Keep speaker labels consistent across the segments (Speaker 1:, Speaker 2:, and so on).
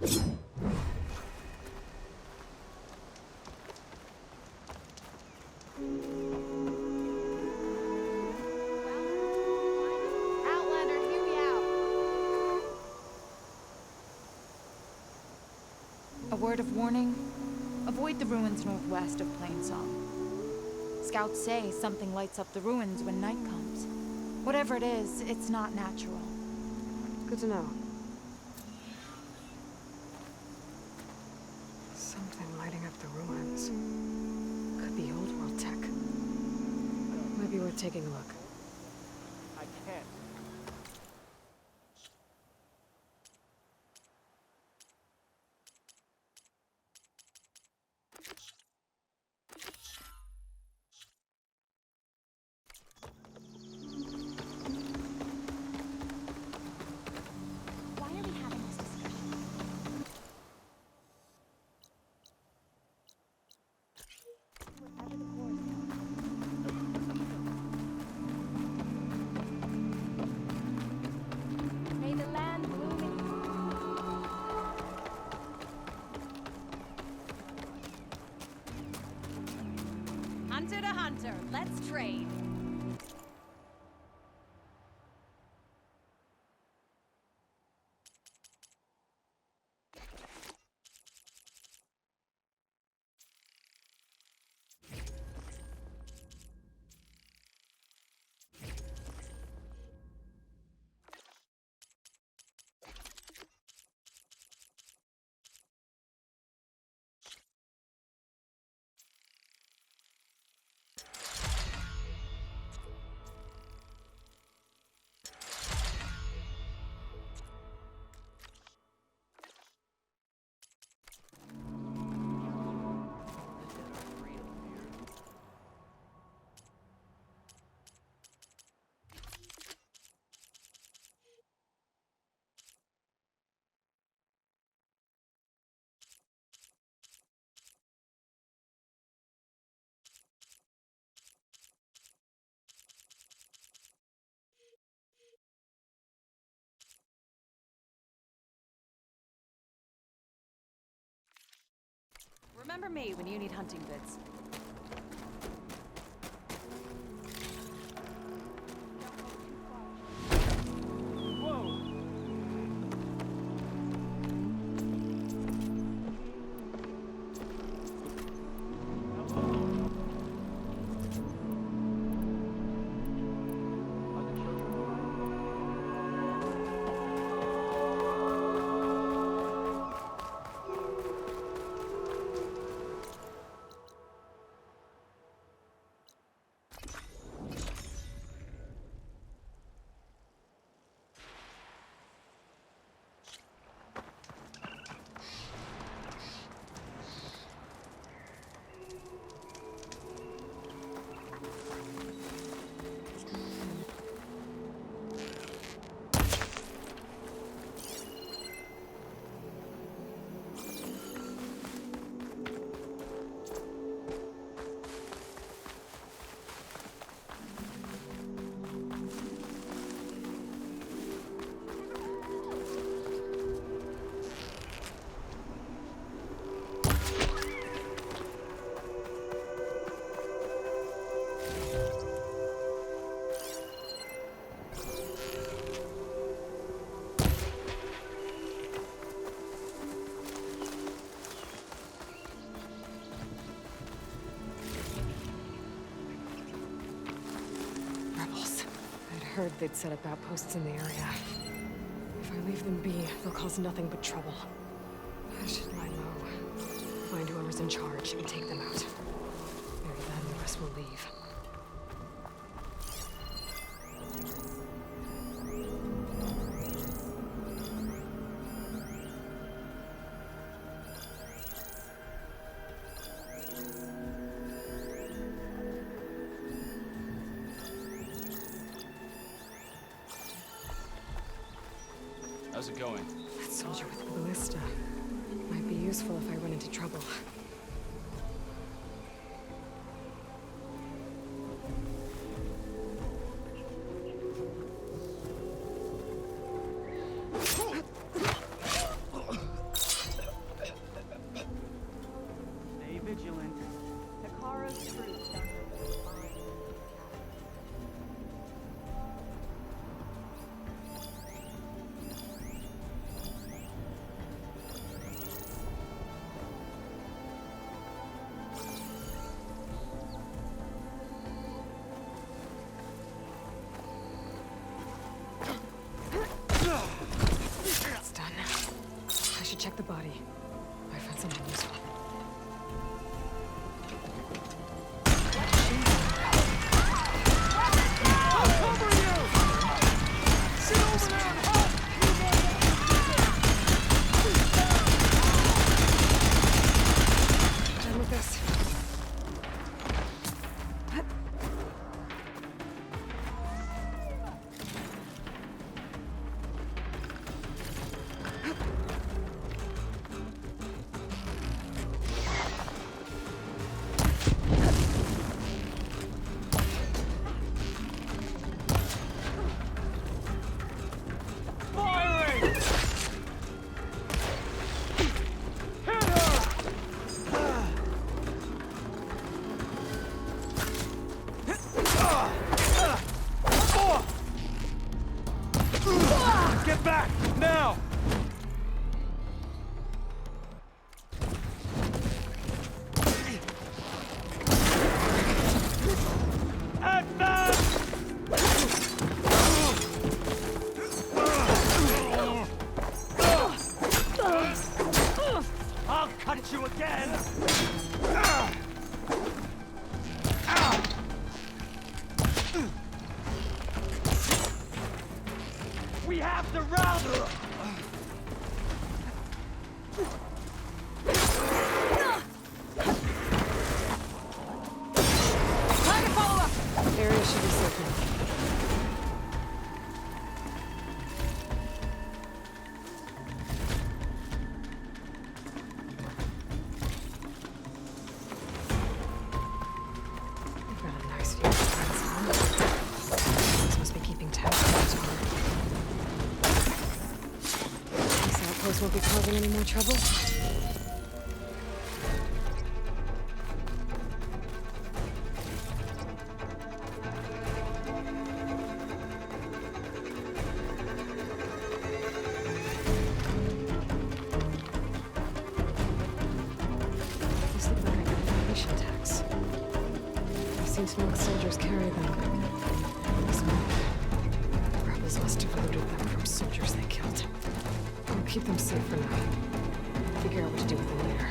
Speaker 1: Outlander, hear me out. A word of warning. Avoid the ruins northwest of Plainsong. Scouts say something lights up the ruins when night comes. Whatever it is, it's not natural.
Speaker 2: Good to know. Something lighting up the ruins. Could be old world tech. Might be worth taking a look.
Speaker 3: I can't.
Speaker 1: Why are we having this discussion? Whatever the war is telling. May the land bloom in... Hunter to hunter, let's trade.
Speaker 4: Remember me when you need hunting bits.
Speaker 2: Heard they'd set up outposts in the area. If I leave them be, they'll cause nothing but trouble. I should lie low, find whoever's in charge, and take them out. Maybe then the rest will leave.
Speaker 3: How's it going?
Speaker 2: That soldier with the ballista might be useful if I run into trouble. check the body. I found something useful.
Speaker 5: I'll cover you! Sit over there and help!
Speaker 2: Done with this.
Speaker 5: Firing! Hit her! Get back! Now! Advance! I'll cut you again! We have to round!
Speaker 2: Time to follow up! Area should be safe now. We've got a nice view of the This must be keeping tabs on the tower. This outpost won't be causing any more trouble. These look like identification tags. I've seen some soldiers carry them. This map. The rebels must have looted them from soldiers they killed. I'll keep them safe for now. Figure out what to do with them later.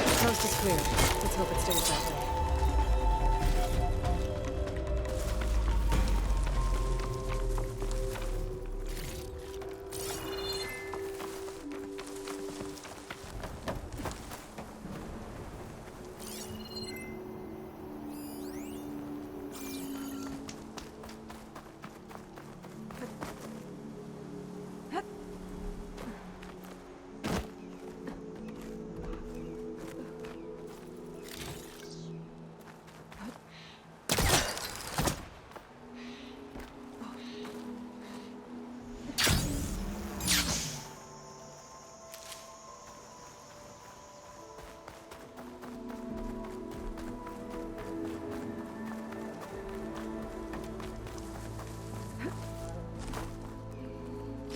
Speaker 2: The coast is clear. Let's hope it stays that way.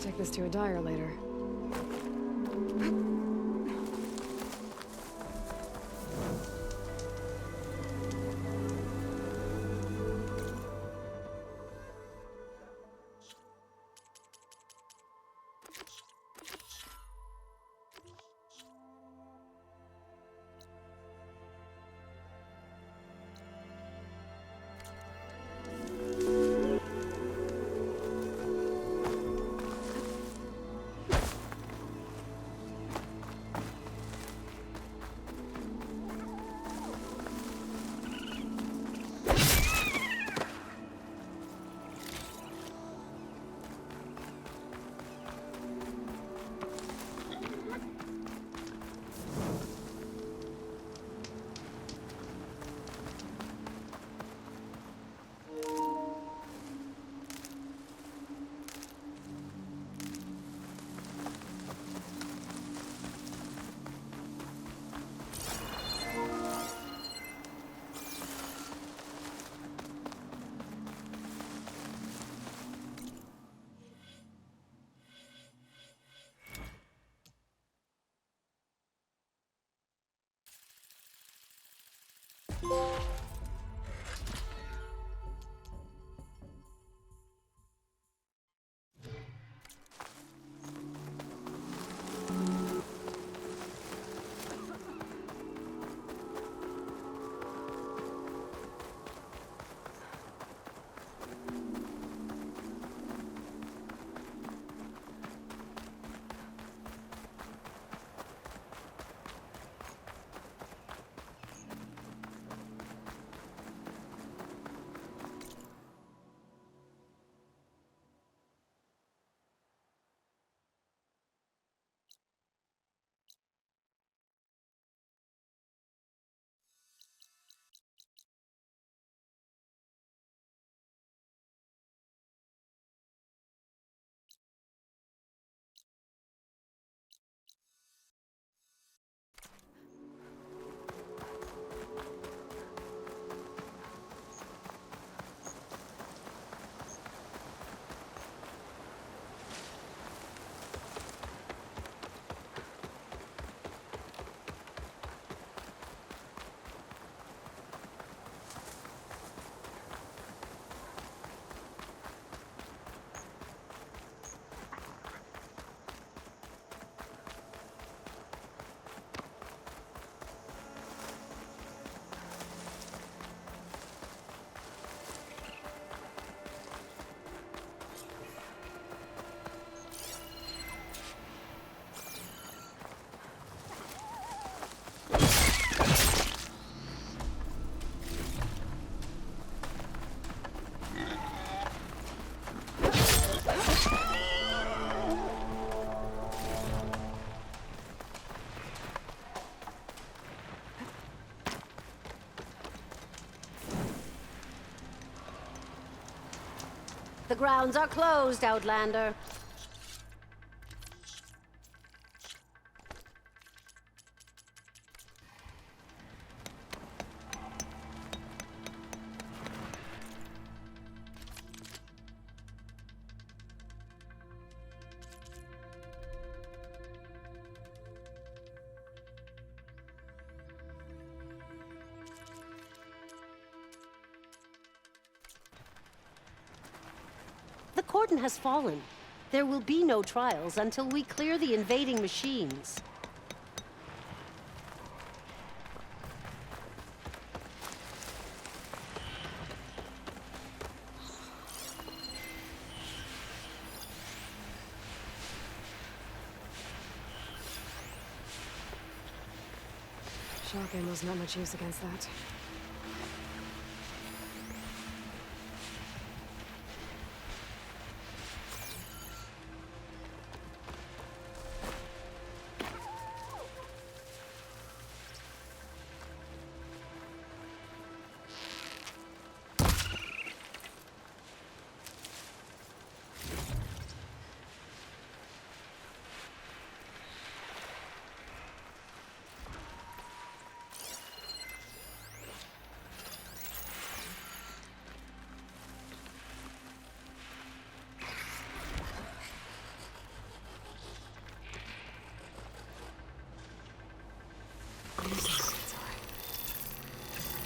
Speaker 2: Take this to a dyer later.
Speaker 6: The grounds are closed, Outlander. The cordon has fallen. There will be no trials until we clear the invading machines.
Speaker 2: Shock ammo's not much use against that.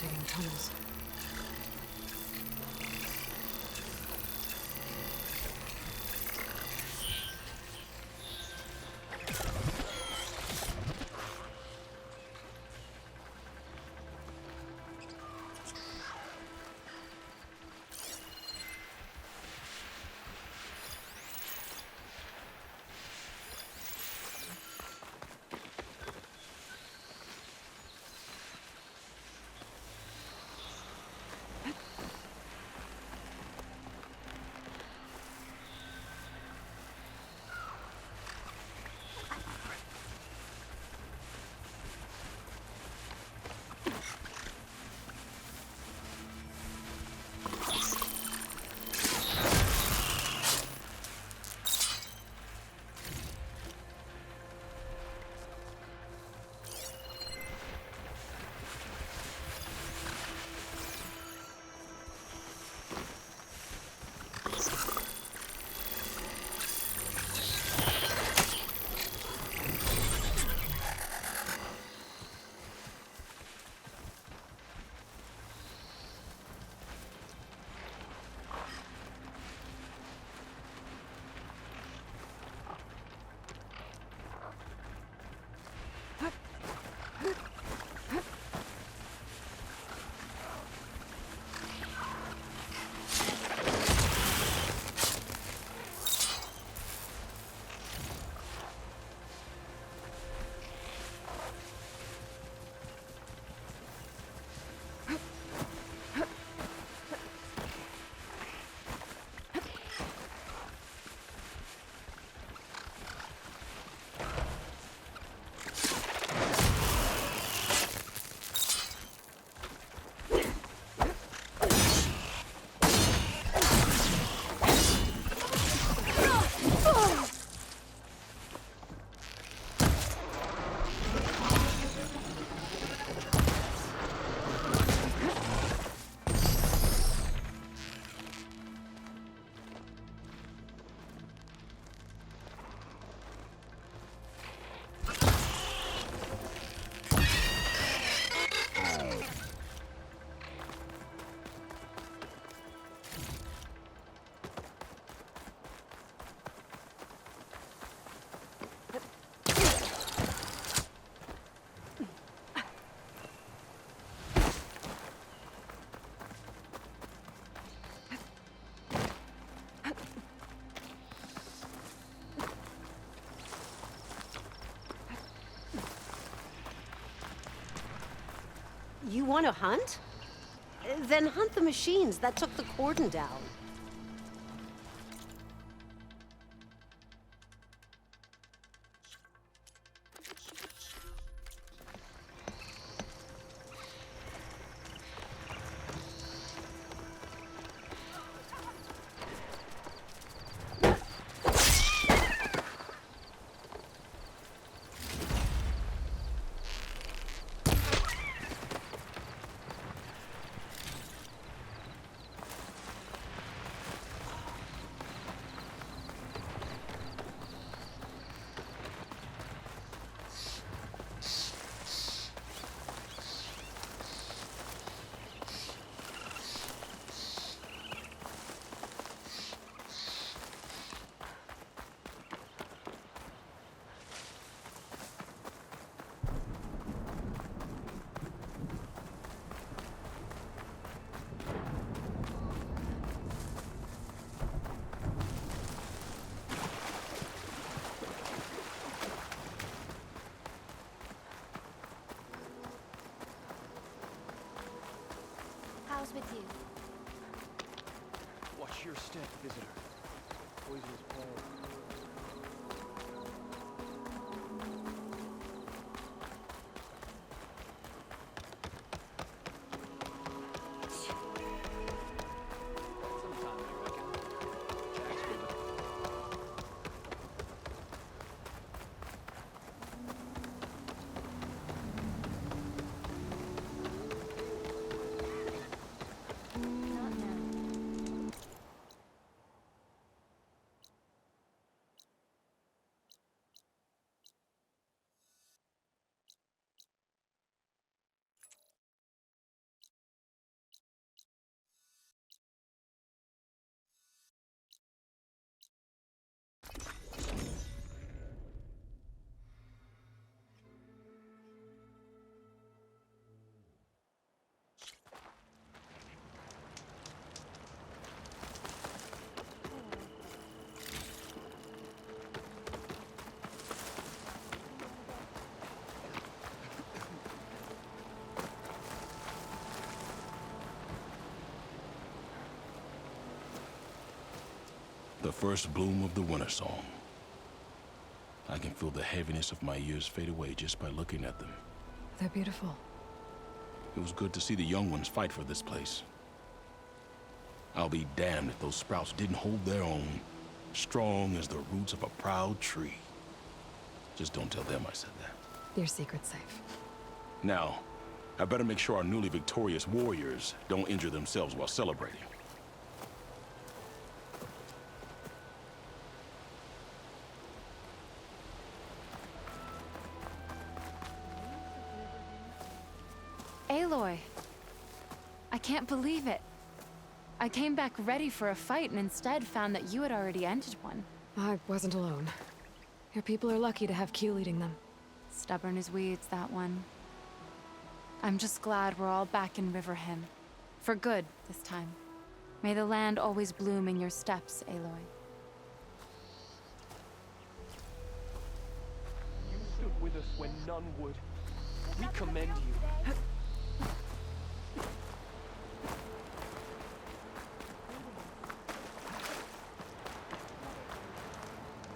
Speaker 2: Digging tunnels.
Speaker 6: You want to hunt? Then hunt the machines that took the cordon down.
Speaker 7: How's with you?
Speaker 3: Watch your step, visitor. Poisonous pole. Sometime, I reckon. Jack's with it.
Speaker 7: Not now.
Speaker 8: The first bloom of the winter song. I can feel the heaviness of my years fade away just by looking at them.
Speaker 2: They're beautiful.
Speaker 8: It was good to see the young ones fight for this place. I'll be damned if those sprouts didn't hold their own, strong as the roots of a proud tree. Just don't tell them I said that.
Speaker 2: Your secret's safe.
Speaker 8: Now, I better make sure our newly victorious warriors don't injure themselves while celebrating.
Speaker 1: Aloy, I can't believe it. I came back ready for a fight and instead found that you had already ended one.
Speaker 2: I wasn't alone. Your people are lucky to have Q leading them.
Speaker 1: Stubborn as weeds, that one. I'm just glad we're all back in Riverhim. For good, this time. May the land always bloom in your steps, Aloy.
Speaker 3: You stood with us when none would. We commend you.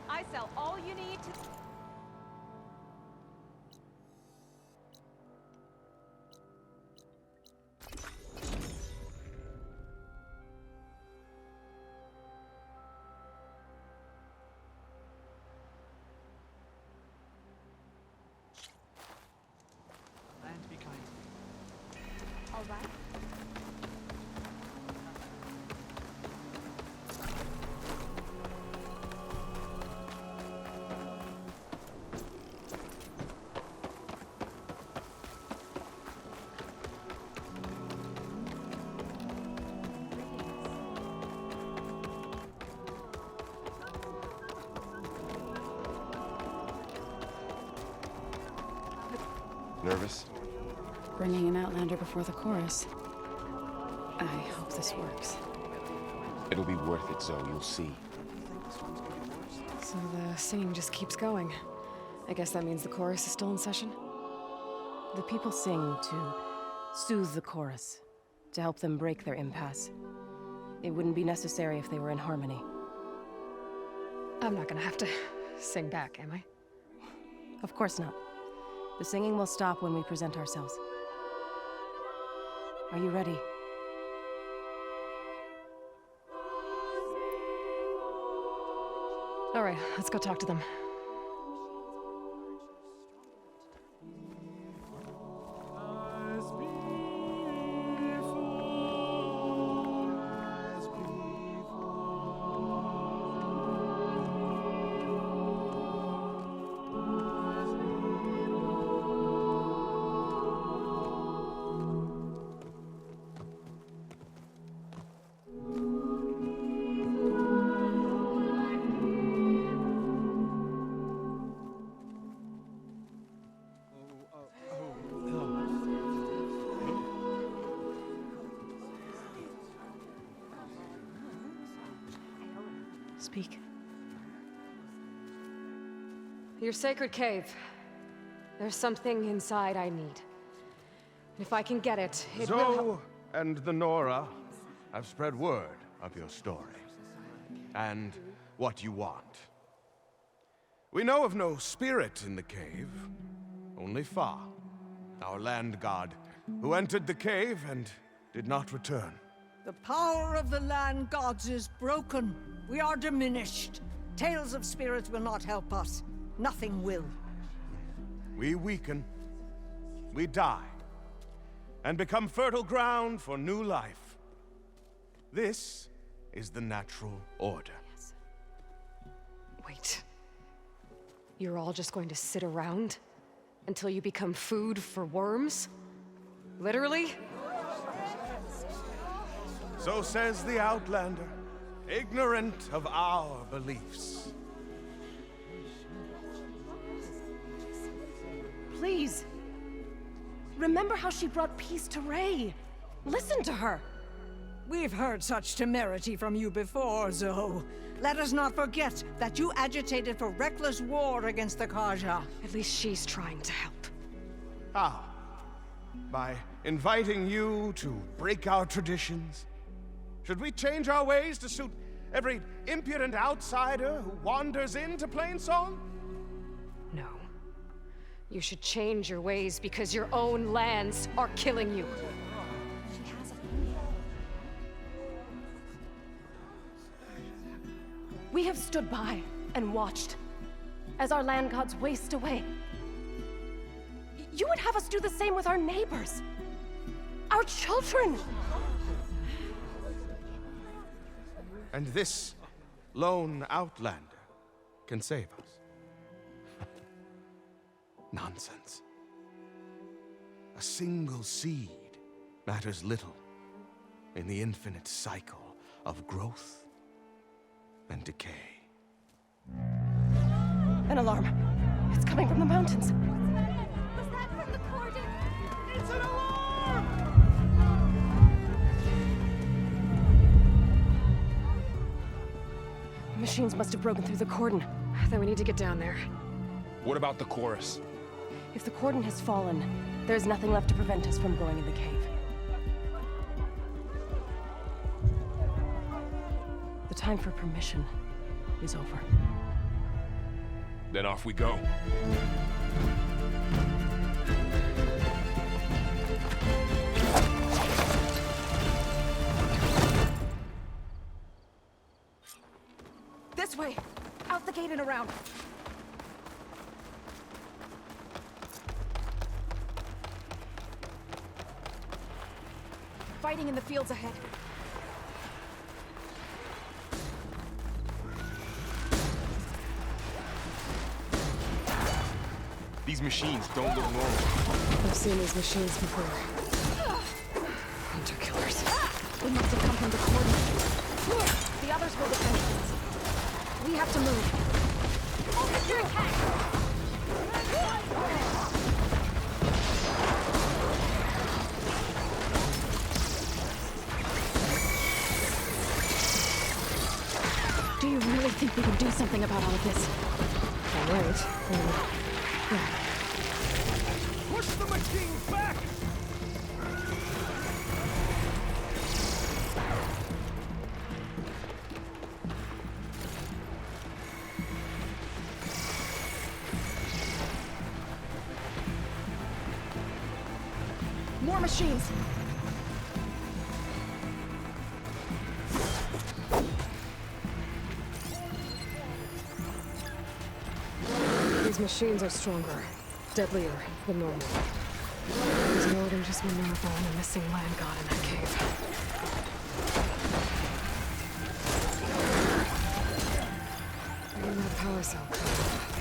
Speaker 4: I sell all you need to...
Speaker 3: Land be kind.
Speaker 7: All right.
Speaker 9: Nervous?
Speaker 10: Bringing an Outlander before the chorus. I hope this works.
Speaker 9: It'll be worth it, Zoe. You'll see.
Speaker 2: So the singing just keeps going. I guess that means the chorus is still in session?
Speaker 10: The people sing to
Speaker 2: Soothe the chorus, to help them break their impasse. It wouldn't be necessary if they were in harmony.
Speaker 10: I'm not gonna have to sing back, am I?
Speaker 2: Of course not. The singing will stop when we present ourselves. Are you ready?
Speaker 10: All right, let's go talk to them.
Speaker 2: Speak.
Speaker 10: Your sacred cave. There's something inside I need. If I can get it, it will help.
Speaker 11: Zoe and the Nora have spread word of your story. And what you want. We know of no spirit in the cave. Only Fa, our land god, who entered the cave and did not return.
Speaker 5: The power of the land gods is broken. We are diminished. Tales of spirits will not help us. Nothing will.
Speaker 11: We weaken. We die. And become fertile ground for new life. This is the natural order.
Speaker 2: Yes.
Speaker 10: Wait. You're all just going to sit around until you become food for worms? Literally?
Speaker 11: So says the Outlander, ignorant of our beliefs.
Speaker 2: Please. Remember how she brought peace to Ray. Listen to her.
Speaker 5: We've heard such temerity from you before, Zoe. Let us not forget that you agitated for reckless war against the Kaja.
Speaker 10: At least she's trying to help.
Speaker 11: How? By inviting you to break our traditions? Should we change our ways to suit every impudent outsider who wanders into Plainsong?
Speaker 10: No. You should change your ways because your own lands are killing you.
Speaker 7: She has a...
Speaker 2: We have stood by and watched as our land gods waste away. You would have us do the same with our neighbors, our children.
Speaker 11: And this lone outlander can save us. Nonsense. A single seed matters little in the infinite cycle of growth and decay.
Speaker 2: An alarm. It's coming from the mountains.
Speaker 7: Was that from the cordon?
Speaker 5: It's an alarm!
Speaker 2: Machines must have broken through the cordon.
Speaker 10: Then we need to get down there.
Speaker 9: What about the chorus?
Speaker 2: If the cordon has fallen, there's nothing left to prevent us from going in the cave. The time for permission is over.
Speaker 9: Then off we go.
Speaker 2: This way! Out the gate and around! Fighting in the fields ahead.
Speaker 9: These machines don't look normal.
Speaker 10: I've seen these machines before. Hunter killers.
Speaker 2: They must have come from the cordon. The others will defend us. We have to move.
Speaker 7: Focus your attack!
Speaker 10: Do you really think we can do something about all of this? All right. Yeah.
Speaker 5: Push the machine back!
Speaker 10: More machines! These machines are stronger, deadlier than normal. There's more than just Minerva and a missing land god in that cave. Where did that power cell come from?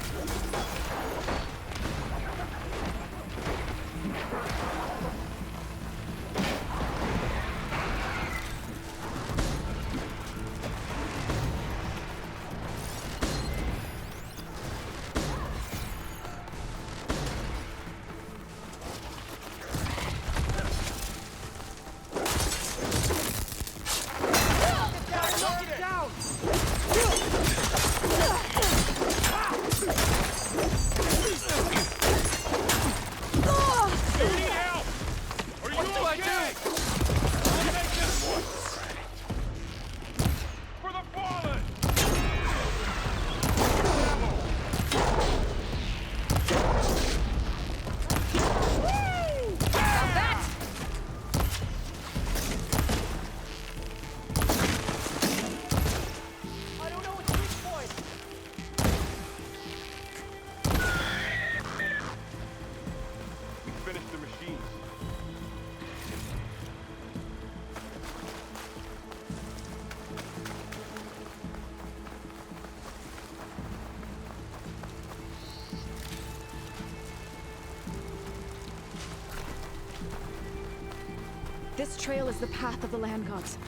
Speaker 10: This trail is the path of the land gods.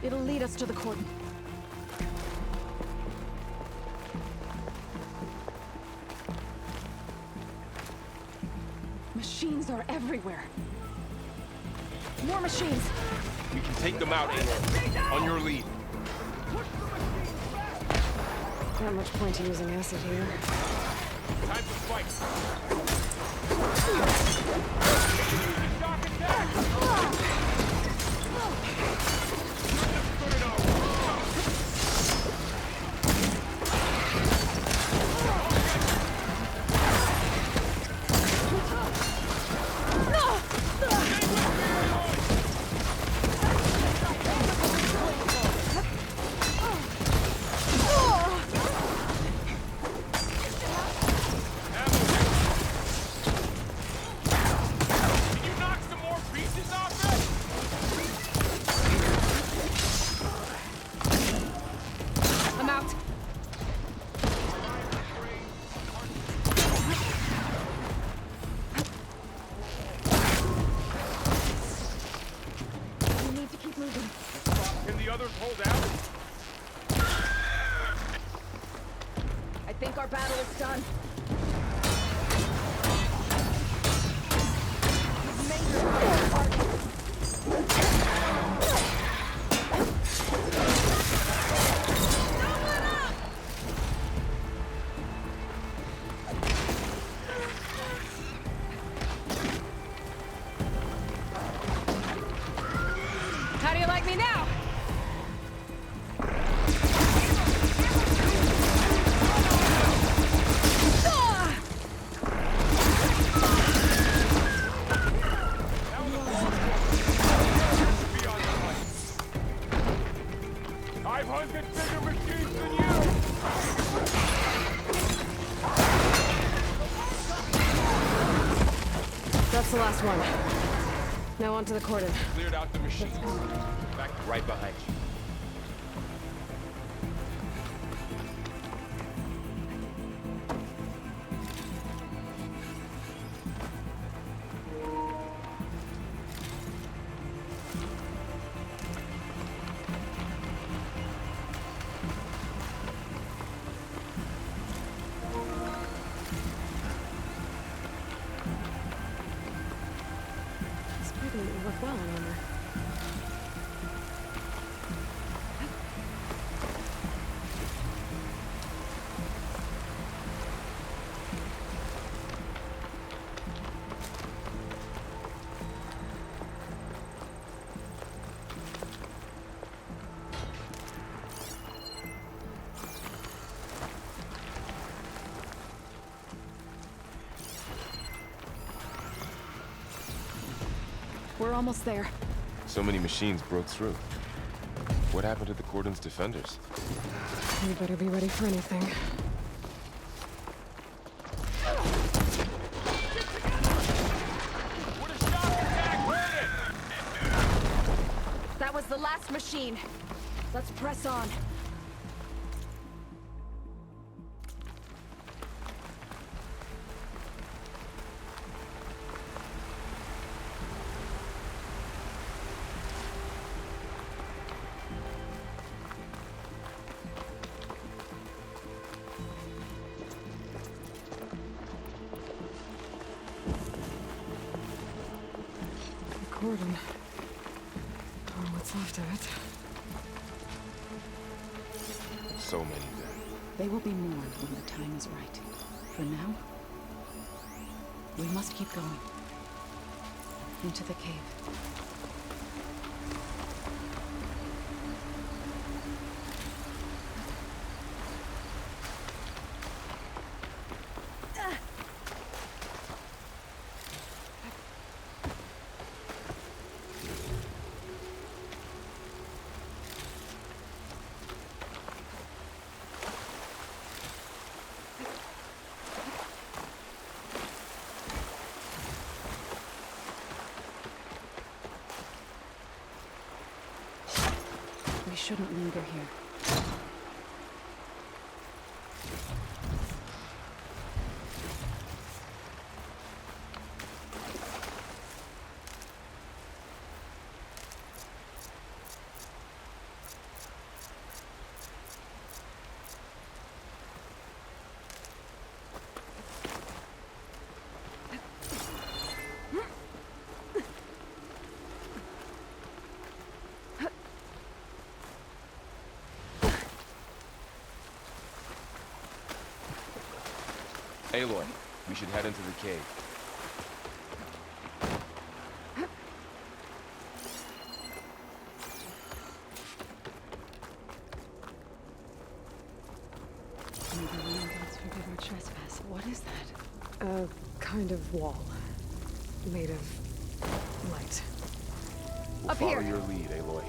Speaker 10: It'll lead us to the cordon. Machines are everywhere. More machines!
Speaker 9: We can take them out, Aloy. On your lead.
Speaker 10: Not much point to using acid here.
Speaker 9: Time to fight.
Speaker 10: I think our battle is done.
Speaker 4: How do you like me now?
Speaker 10: That's the last one. Now onto the cordon.
Speaker 9: Cleared out the machines. Back right behind you.
Speaker 10: This breathing will work well on armor. We're almost there.
Speaker 9: So many machines broke through. What happened to the Cordon's defenders?
Speaker 10: We better be ready for anything.
Speaker 4: That was the last machine. Let's press on.
Speaker 10: Cordon. Or what's left of it.
Speaker 9: So many then.
Speaker 1: They will be mourned when the time is right. For now, we must keep going. Into the cave. We shouldn't linger here.
Speaker 9: Aloy, we should head into the cave.
Speaker 1: May the Roman gods forgive our trespass. What is that?
Speaker 10: A kind of wall. Made of light.
Speaker 9: We'll follow your lead, Aloy.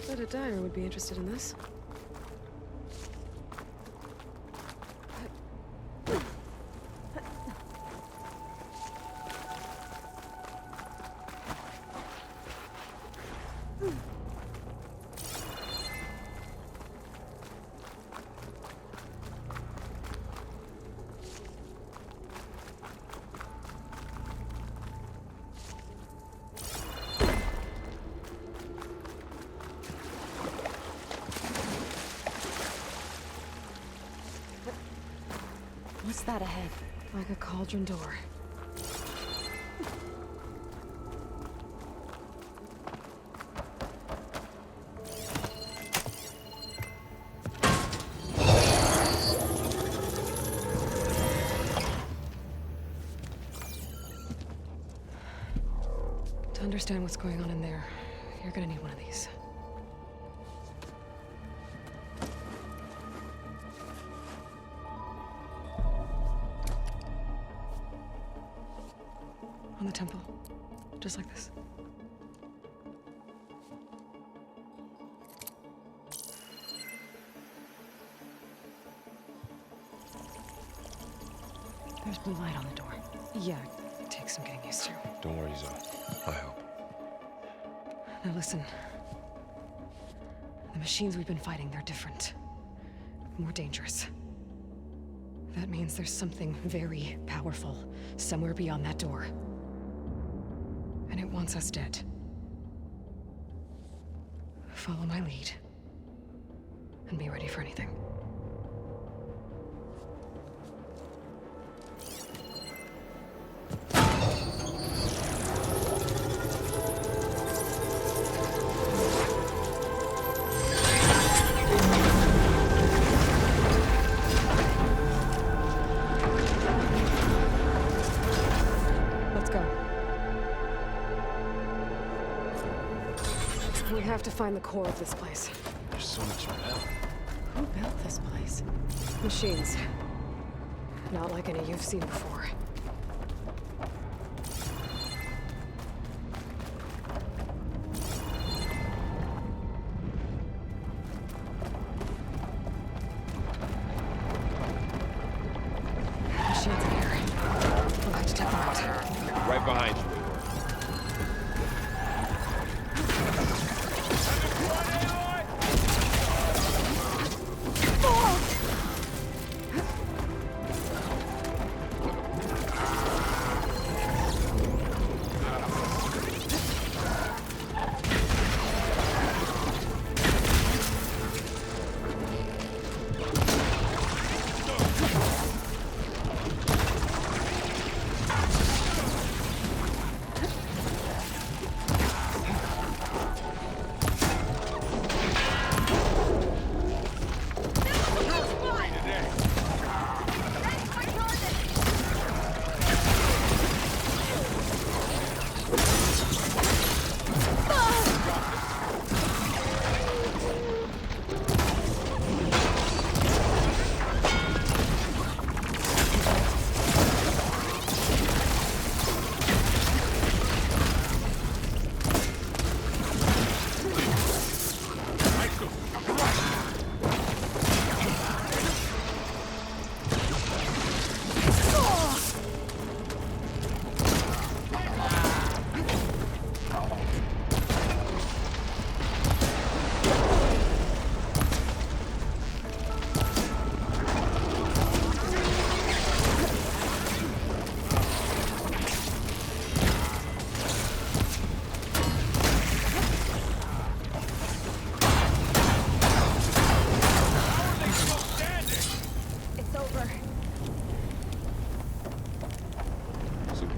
Speaker 10: Bet a diner would be interested in this.
Speaker 1: What's that ahead?
Speaker 10: Like a cauldron door. To understand what's going on in there, you're gonna need one of these. On the temple. Just like this.
Speaker 1: There's blue light on the door.
Speaker 10: Yeah, it takes some getting used to.
Speaker 9: Don't worry, Zoe. I help.
Speaker 10: Now listen. The machines we've been fighting, they're different. More dangerous. That means there's something very powerful somewhere beyond that door. And it wants us dead. Follow my lead. And be ready for anything. Let's go. We have to find the core of this place.
Speaker 9: There's so much metal.
Speaker 10: Who built this place? Machines. Not like any you've seen before. Machines in here. We'll have to take them out.
Speaker 9: Right behind you.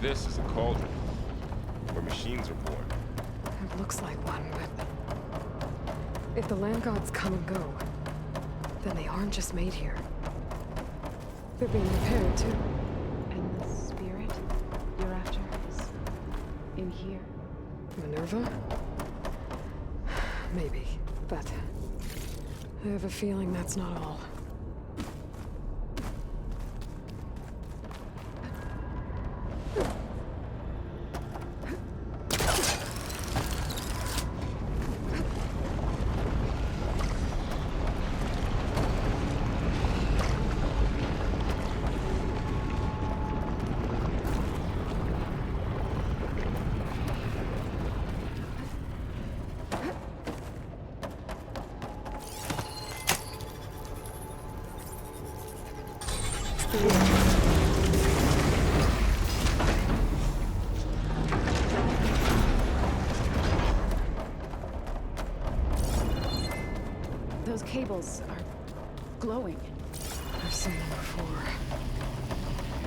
Speaker 9: This is a cauldron, where machines are born.
Speaker 10: It looks like one, but... if the land gods come and go, then they aren't just made here. They're being repaired, too.
Speaker 12: And the spirit you're after is in here?
Speaker 10: Minerva? Maybe, but... I have a feeling that's not all.
Speaker 12: Those cables are glowing.
Speaker 10: I've seen them before.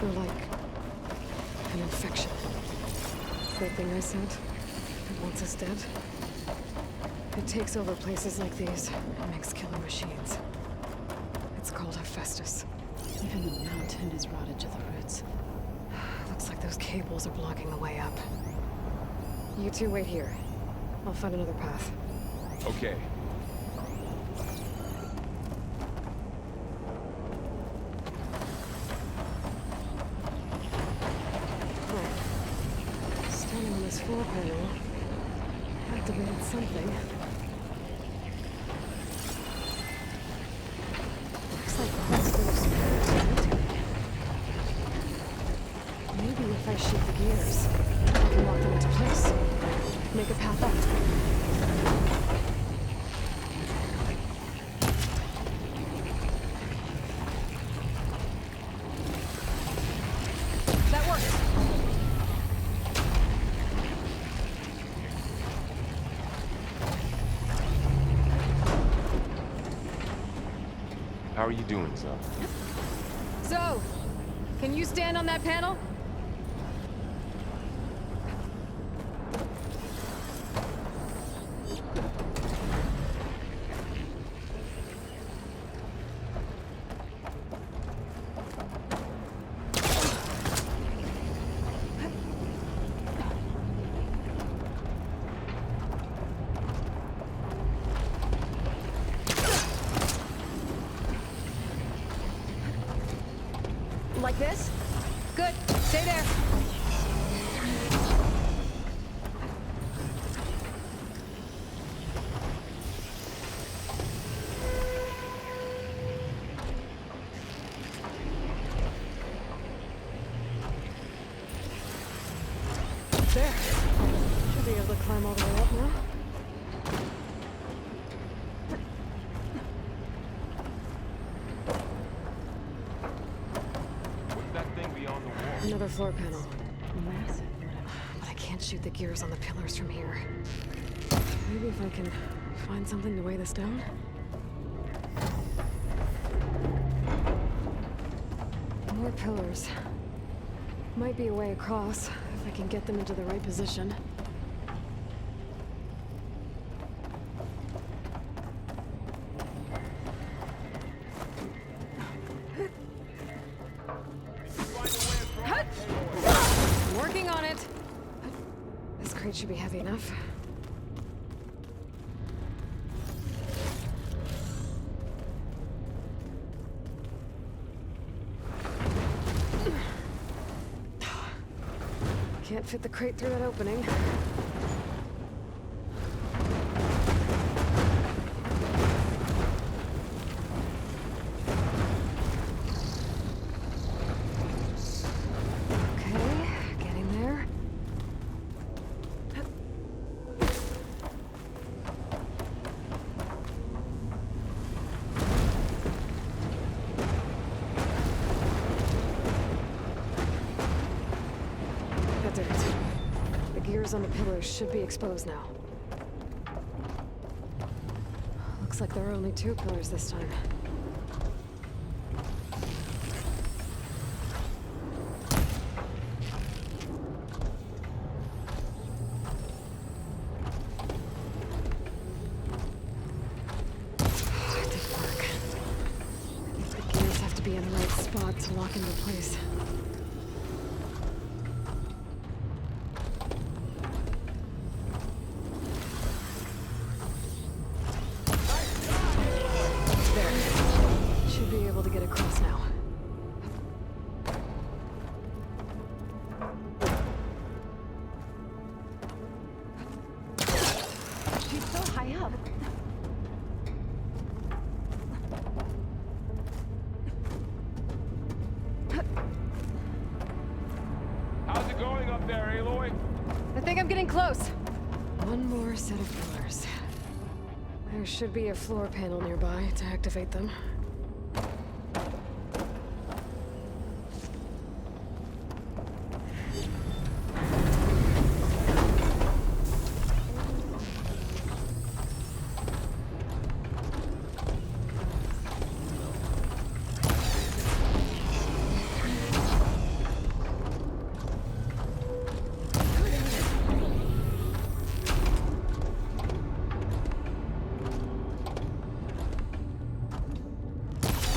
Speaker 10: They're like an infection. That thing I said, it wants us dead. It takes over places like these and makes killer machines. It's called Hephaestus.
Speaker 12: Even the mountain is rotted to the roots.
Speaker 10: Looks like those cables are blocking the way up. You two wait here. I'll find another path.
Speaker 9: Okay.
Speaker 10: Standing on this floor panel activated something. Looks like that's those connected. Maybe if I shoot the gears, I can lock them into place. Make a path up. That works.
Speaker 9: How are you doing, Zoe?
Speaker 10: Zoe, can you stand on that panel?
Speaker 2: this? Good. Stay there. There. Should be able to climb all the way up now.
Speaker 3: What's that thing beyond the wall?
Speaker 2: Another floor panel.
Speaker 12: Massive.
Speaker 2: But I can't shoot the gears on the pillars from here. Maybe if I can find something to weigh this down? More pillars. Might be a way across, if I can get them into the right position. I'm working on it! This crate should be heavy enough. Can't fit the crate through that opening. Okay, getting there. That did it. The gears on the pillars should be exposed now. Looks like there are only 2 pillars this time. It did work. I think the gears have to be in the right spot to lock into place. Should be able to get across now.
Speaker 1: She's so high up.
Speaker 3: How's it going up there, Aloy?
Speaker 2: I think I'm getting close. One more set of pillars. There should be a floor panel nearby to activate them.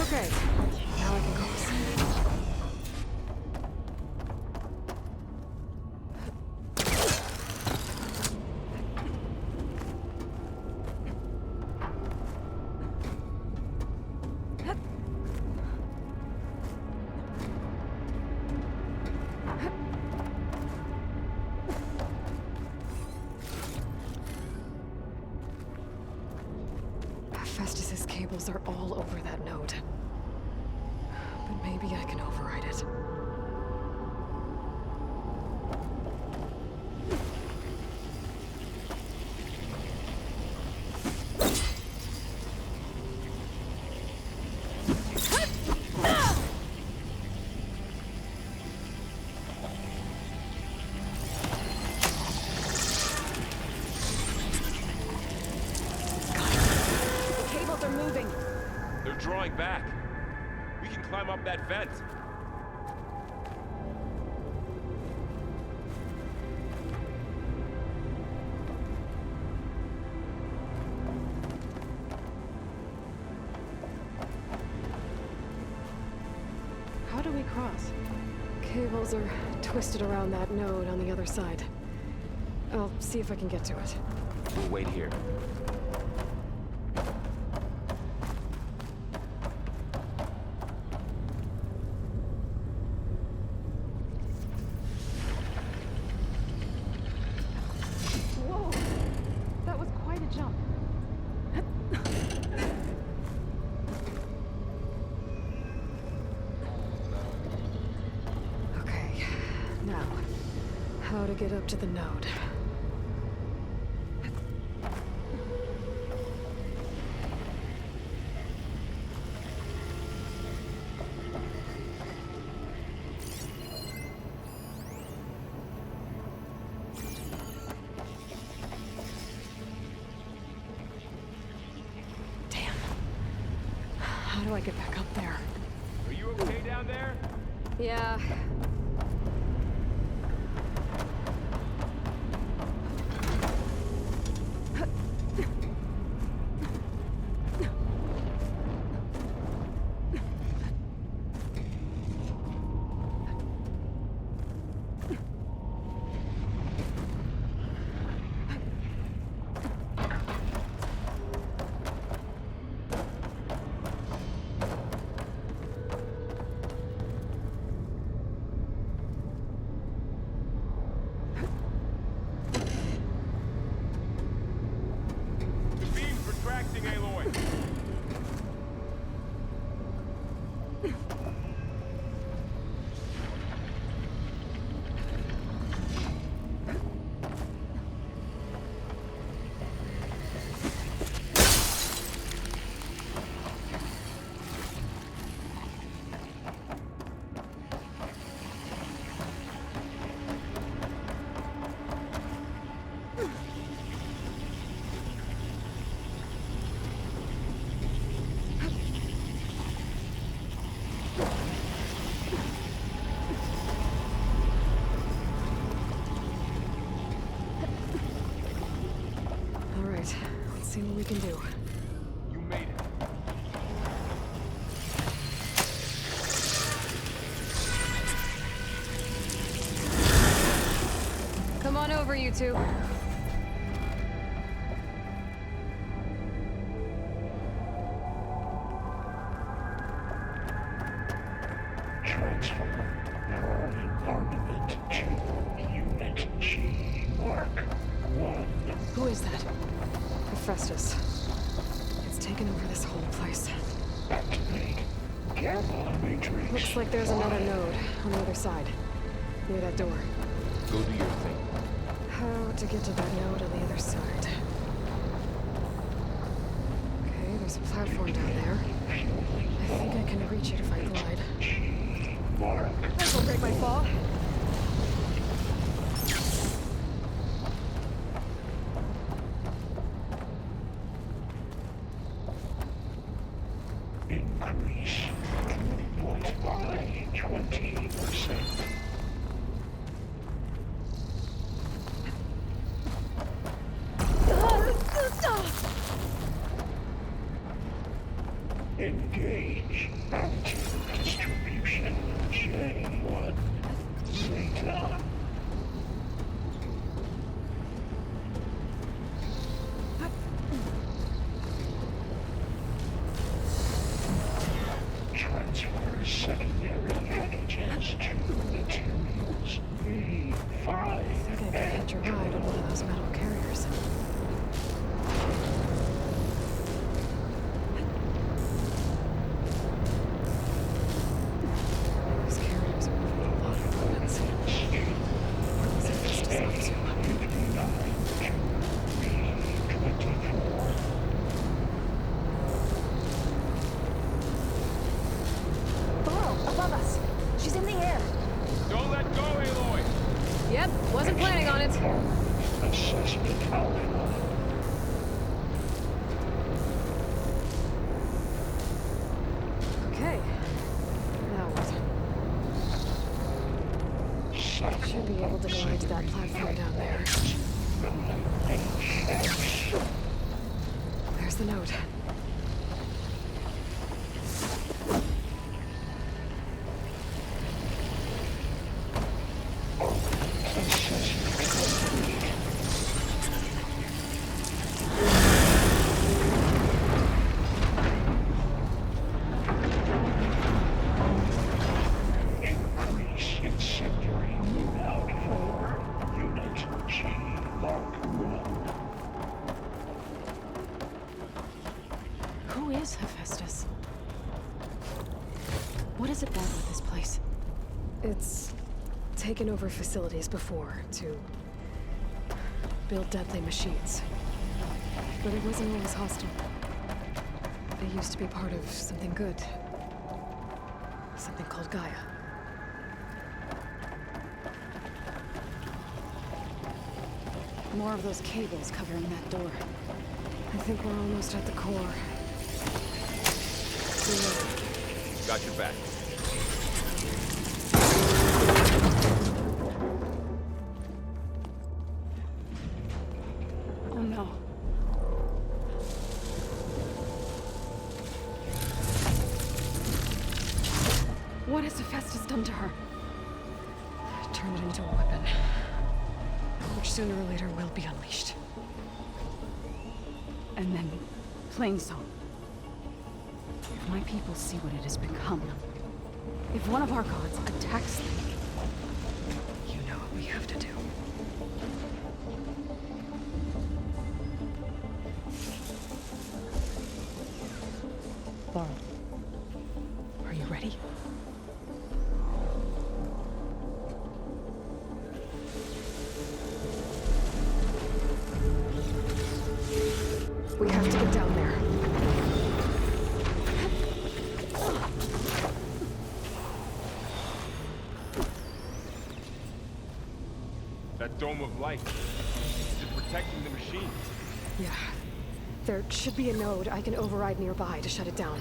Speaker 2: Okay, now I can cross. Festus's cables are all over that node. But maybe I can override it.
Speaker 4: The cables are moving.
Speaker 3: They're drawing back. We can climb up that vent.
Speaker 2: How do we cross? Cables are twisted around that node on the other side. I'll see if I can get to it.
Speaker 3: We'll wait here.
Speaker 10: how to get up to the node. How do I get back up there?
Speaker 3: Are you okay down there?
Speaker 10: Yeah. See what we can do.
Speaker 3: You made it.
Speaker 10: Come on over, you two. Who is that? Hephaestus. It's taken over this whole place.
Speaker 13: Activate Guerrilla Matrix.
Speaker 10: Looks like there's another node on the other side, near that door.
Speaker 9: Go do your thing.
Speaker 10: How to get to that node on the other side? Okay, there's a platform down there. I think I can reach it if I glide.
Speaker 5: This will break my fall.
Speaker 13: Increase throughput by 20%. Engage anti-distribution J1 Zeta. Transfer secondary packages to materials B5.
Speaker 10: I think I can catch a ride on one of those metal carriers. Those carriers are moving a lot of weapons. What is Hephaestus up to?
Speaker 13: 59 to B24.
Speaker 4: Below, above us. She's in the air.
Speaker 3: Don't let go, Aloy!
Speaker 10: Yep, wasn't planning on it.
Speaker 13: Assessment alpha.
Speaker 10: Okay. Now what? Should be able to glide to that platform down there. There's the node.
Speaker 13: Increase incendiary moon out for Unit G Mark 1.
Speaker 1: Who is Hephaestus? What is it about with this place?
Speaker 10: It's taken over facilities before to build deadly machines. But it wasn't always hostile. It used to be part of something good. Something called Gaia.
Speaker 1: More of those cables covering that door.
Speaker 10: I think we're almost at the core.
Speaker 9: Got your back.
Speaker 1: Oh no.
Speaker 10: What has Hephaestus done to her? Turned it into a weapon. Which sooner or later will be unleashed.
Speaker 1: And then, Plainsong. If my people see what it has become, if one of our gods attacks them,
Speaker 10: you know what we have to do.
Speaker 1: Laurel,
Speaker 10: are you ready? We have to get down there.
Speaker 9: That dome of light. Is it protecting the machine?
Speaker 10: Yeah. There should be a node I can override nearby to shut it down.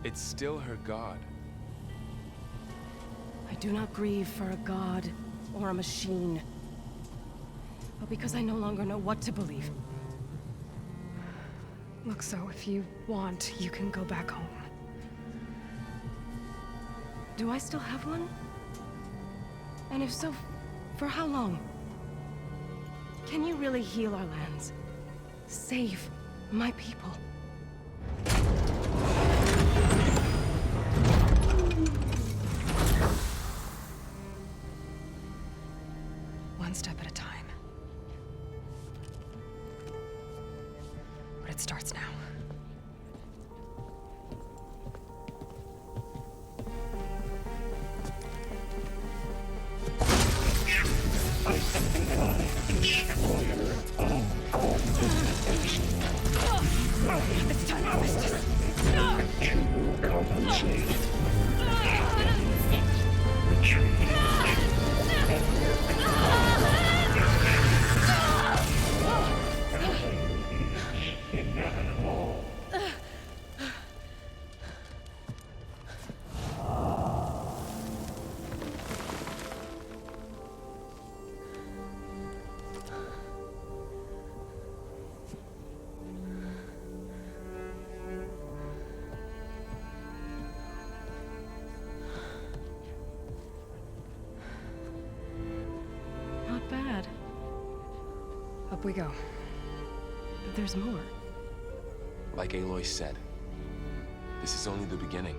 Speaker 9: It's still her god.
Speaker 4: I do not grieve for a god or a machine, but because I no longer know what to believe.
Speaker 10: Look, so if you want, you can go back home.
Speaker 4: Do I still have one? And if so, for how long? Can you really heal our lands? Save my people?
Speaker 10: One step at a time. But it starts now.
Speaker 4: It's time to miss this.
Speaker 13: To compensate. Retreat. Inevitable.
Speaker 4: Not bad.
Speaker 10: Up we go.
Speaker 4: There's more.
Speaker 9: Like Aloy said, this is only the beginning.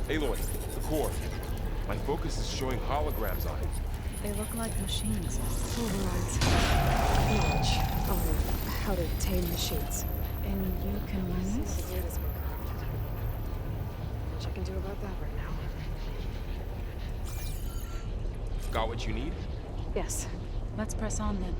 Speaker 9: Aloy, the core. My focus is showing holograms on it.
Speaker 12: They look like machines.
Speaker 10: Overrides. Knowledge on how to tame machines.
Speaker 12: And you can learn
Speaker 10: This
Speaker 12: this?
Speaker 10: is it has been corrupted. Much I can do about that right now.
Speaker 9: Got what you need?
Speaker 10: Yes.
Speaker 12: Let's press on then.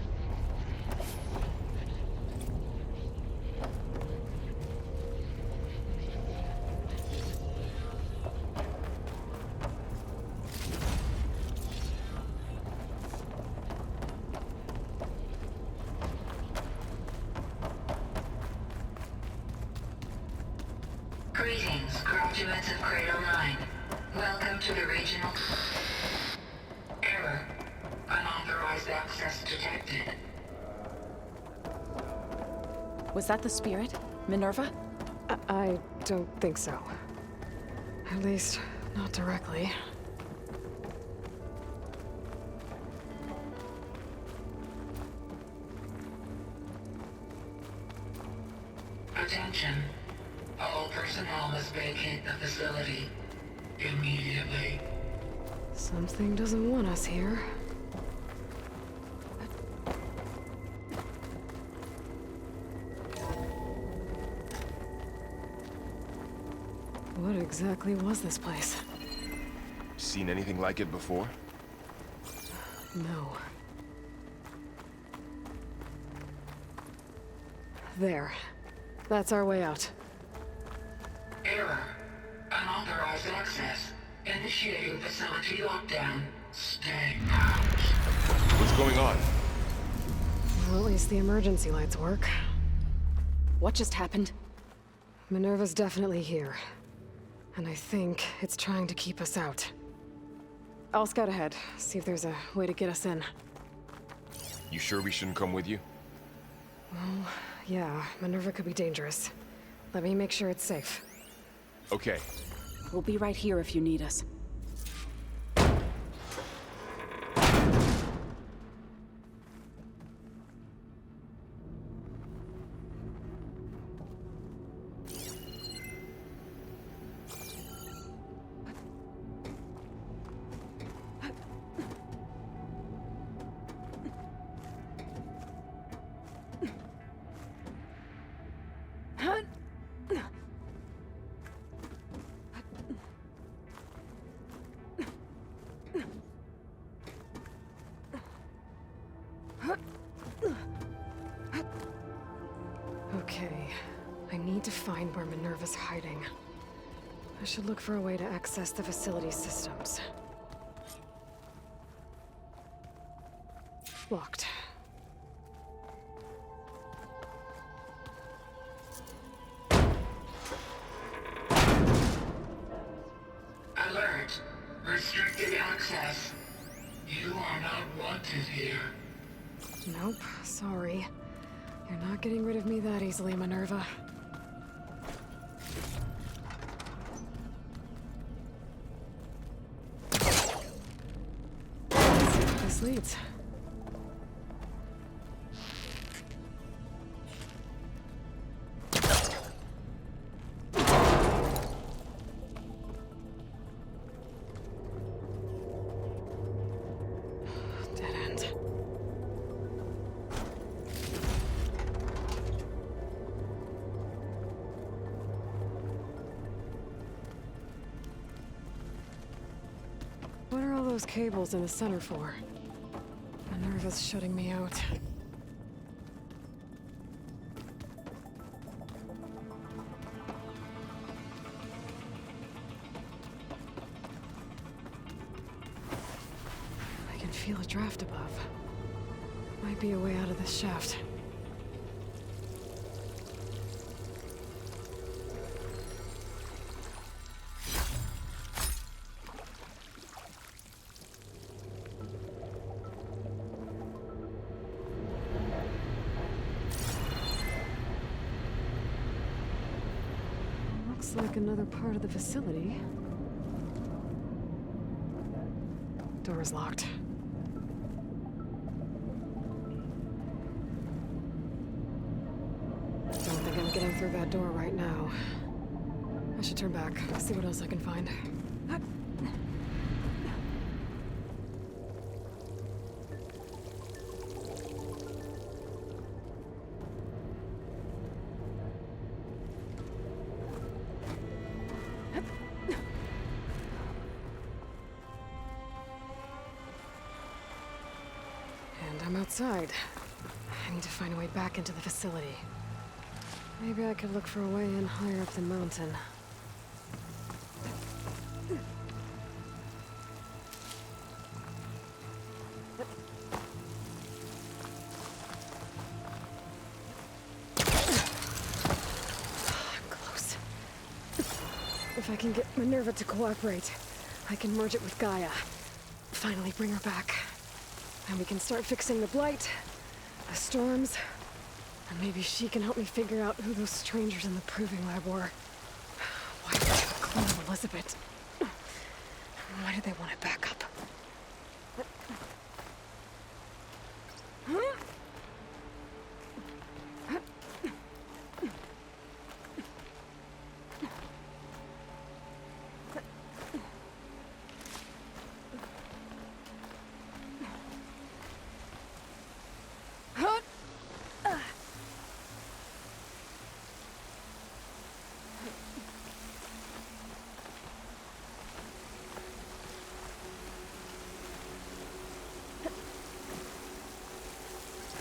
Speaker 14: Greetings, graduates of Cradle 9. Welcome to the regional... Error. Unauthorized access detected.
Speaker 12: Was that the spirit? Minerva?
Speaker 10: I don't think so. At least, not directly.
Speaker 14: Attention. All personnel must vacate the facility immediately.
Speaker 10: Something doesn't want us here. What exactly was this place?
Speaker 9: Seen anything like it before?
Speaker 10: No. There. That's our way out.
Speaker 14: Error. Unauthorized access. Initiating facility lockdown. Stay out.
Speaker 9: What's going on?
Speaker 10: Well, at least the emergency lights work.
Speaker 12: What just happened?
Speaker 10: Minerva's definitely here. And I think it's trying to keep us out. I'll scout ahead, see if there's a way to get us in.
Speaker 9: You sure we shouldn't come with you?
Speaker 10: Well, yeah, Minerva could be dangerous. Let me make sure it's safe.
Speaker 9: Okay.
Speaker 12: We'll be right here if you need us.
Speaker 10: Okay, I need to find where Minerva's hiding. I should look for a way to access the facility systems. Locked.
Speaker 14: Alert. Restricted access. You are not wanted here.
Speaker 10: Nope, sorry. You're not getting rid of me that easily, Minerva. Let's see where this leads. Dead end. What are all those cables in the center for? Minerva's shutting me out. I can feel a draft above. Might be a way out of this shaft. Looks like another part of the facility. Door is locked. Don't think I'm getting through that door right now. I should turn back, see what else I can find. And I'm outside. I need to find a way back into the facility. Maybe I could look for a way in higher up the mountain. Close. If I can get Minerva to cooperate, I can merge it with Gaia. Finally bring her back. And we can start fixing the blight, the storms, and maybe she can help me figure out who those strangers in the proving lab were. Why did they clone Elizabeth? Why did they want it back up?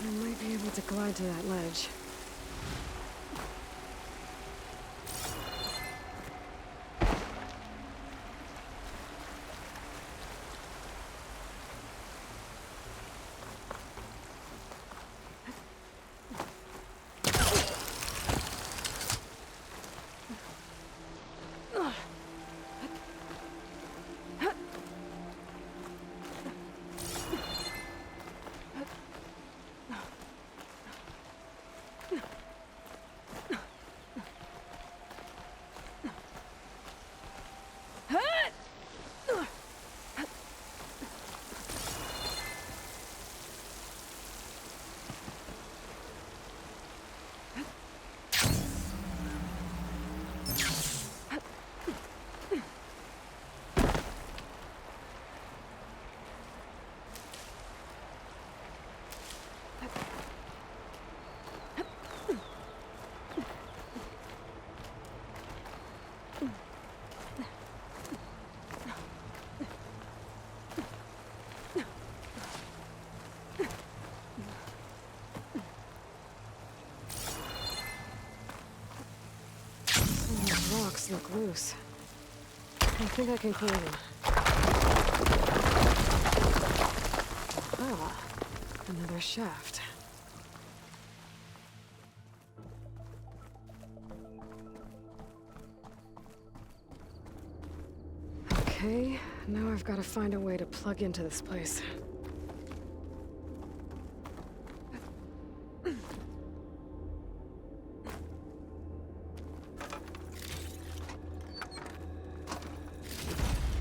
Speaker 10: I might be able to glide to that ledge. Rocks look loose. I think I can clear them. Ah, another shaft. Okay, now I've got to find a way to plug into this place.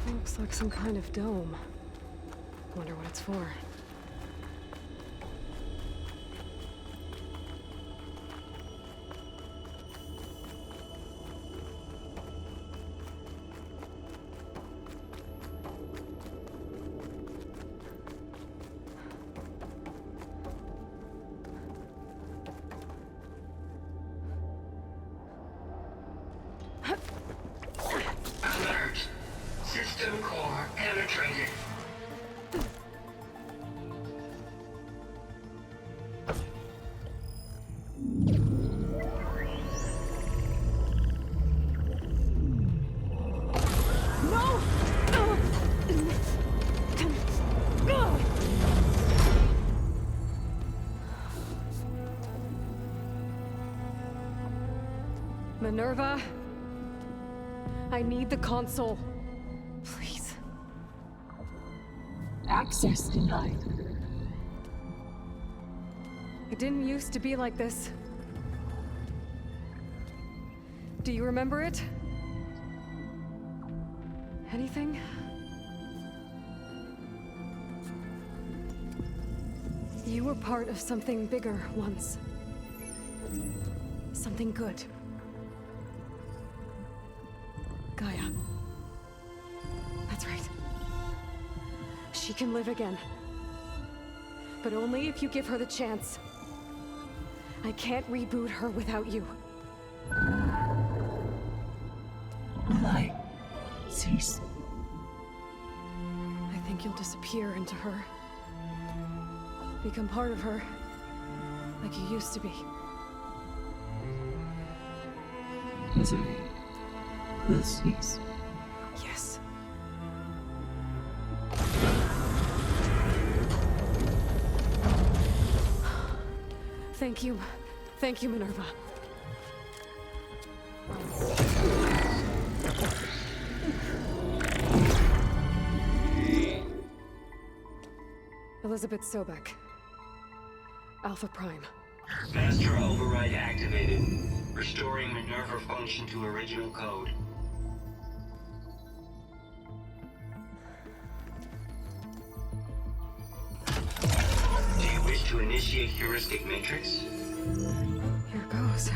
Speaker 10: Looks like some kind of dome. Wonder what it's for.
Speaker 14: Alert. System core penetrated.
Speaker 10: Minerva, I need the console. Please.
Speaker 13: Access denied.
Speaker 10: It didn't used to be like this. Do you remember it? Anything? You were part of something bigger once. Something good. Gaia. That's right. She can live again. But only if you give her the chance. I can't reboot her without you.
Speaker 13: Light. Cease.
Speaker 10: I think you'll disappear into her. Become part of her. Like you used to be.
Speaker 13: Misery will cease.
Speaker 10: Yes. Thank you. Thank you, Minerva. Elizabeth Sobek. Alpha Prime.
Speaker 14: Master override activated. Restoring Minerva function to original code. Do you wish to initiate heuristic matrix?
Speaker 10: Here goes.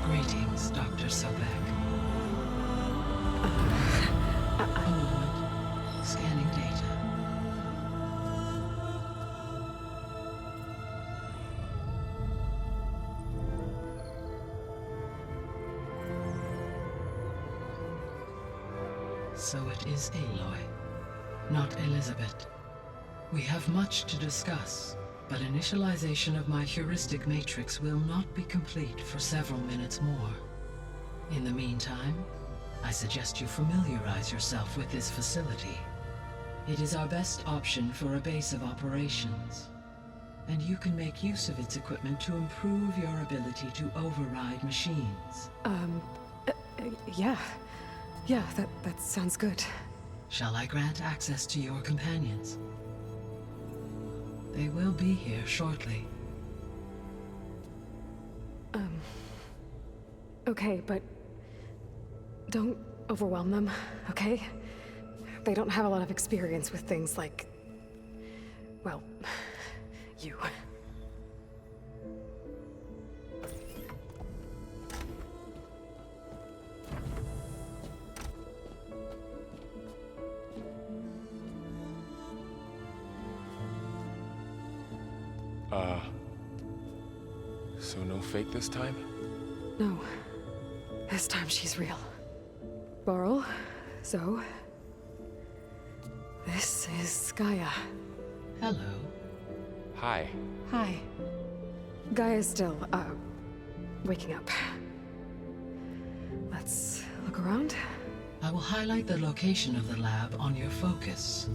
Speaker 13: Greetings, Dr. Sobek. A moment. Scanning data. So it is Aloy, not Elizabeth. We have much to discuss, but initialization of my heuristic matrix will not be complete for several minutes more. In the meantime, I suggest you familiarize yourself with this facility. It is our best option for a base of operations, and you can make use of its equipment to improve your ability to override machines.
Speaker 10: Yeah. Yeah, that sounds good.
Speaker 13: Shall I grant access to your companions? They will be here shortly.
Speaker 10: Okay, but don't overwhelm them, okay? They don't have a lot of experience with things like, well, you.
Speaker 9: So no fake this time?
Speaker 10: No. This time she's real. Barl, Zoe. This is Gaia.
Speaker 13: Hello.
Speaker 9: Hi.
Speaker 10: Hi. Gaia's still, waking up. Let's look around.
Speaker 13: I will highlight the location of the lab on your focus.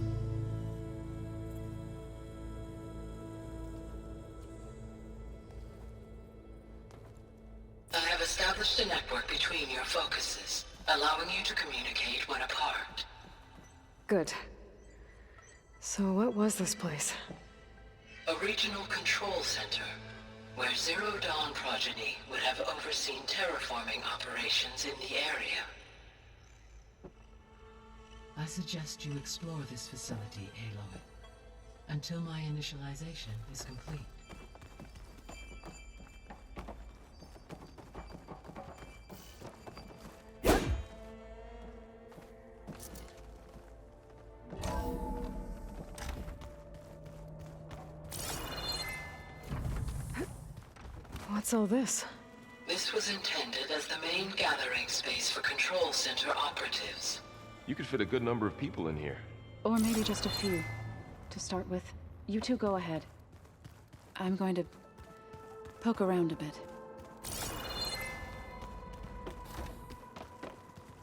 Speaker 13: I have established a network between your focuses, allowing you to communicate when apart.
Speaker 10: Good. So what was this place?
Speaker 13: A regional control center, where Zero Dawn progeny would have overseen terraforming operations in the area. I suggest you explore this facility, Aloy, until my initialization is complete.
Speaker 10: What's all this?
Speaker 13: This was intended as the main gathering space for Control Center operatives.
Speaker 9: You could fit a good number of people in here.
Speaker 12: Or maybe just a few. To start with, you two go ahead. I'm going to poke around a bit.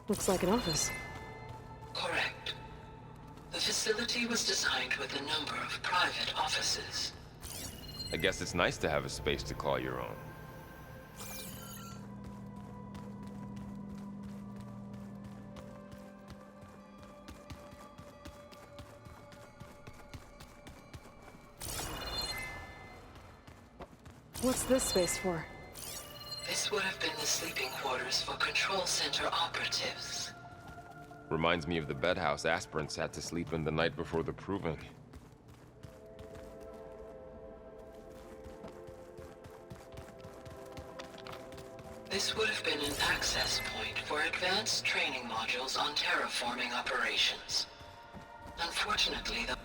Speaker 10: Looks like an office.
Speaker 13: Correct. The facility was designed with a number of private offices.
Speaker 9: I guess it's nice to have a space to call your own.
Speaker 10: What's this space for?
Speaker 13: This would have been the sleeping quarters for Control Center operatives.
Speaker 9: Reminds me of the bedhouse aspirants had to sleep in the night before the proving.
Speaker 13: This would have been an access point for advanced training modules on terraforming operations. Unfortunately, the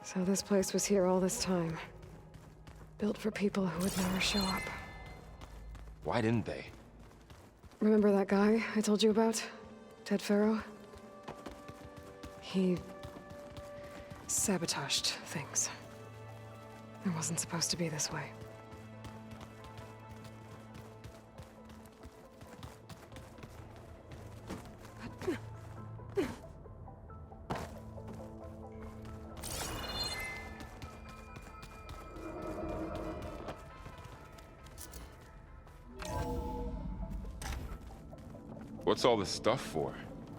Speaker 10: So this place was here all this time. Built for people who would never show up.
Speaker 9: Why didn't they?
Speaker 10: Remember that guy I told you about? Ted Farrow? He sabotaged things. It wasn't supposed to be this way.
Speaker 9: What's all this stuff for?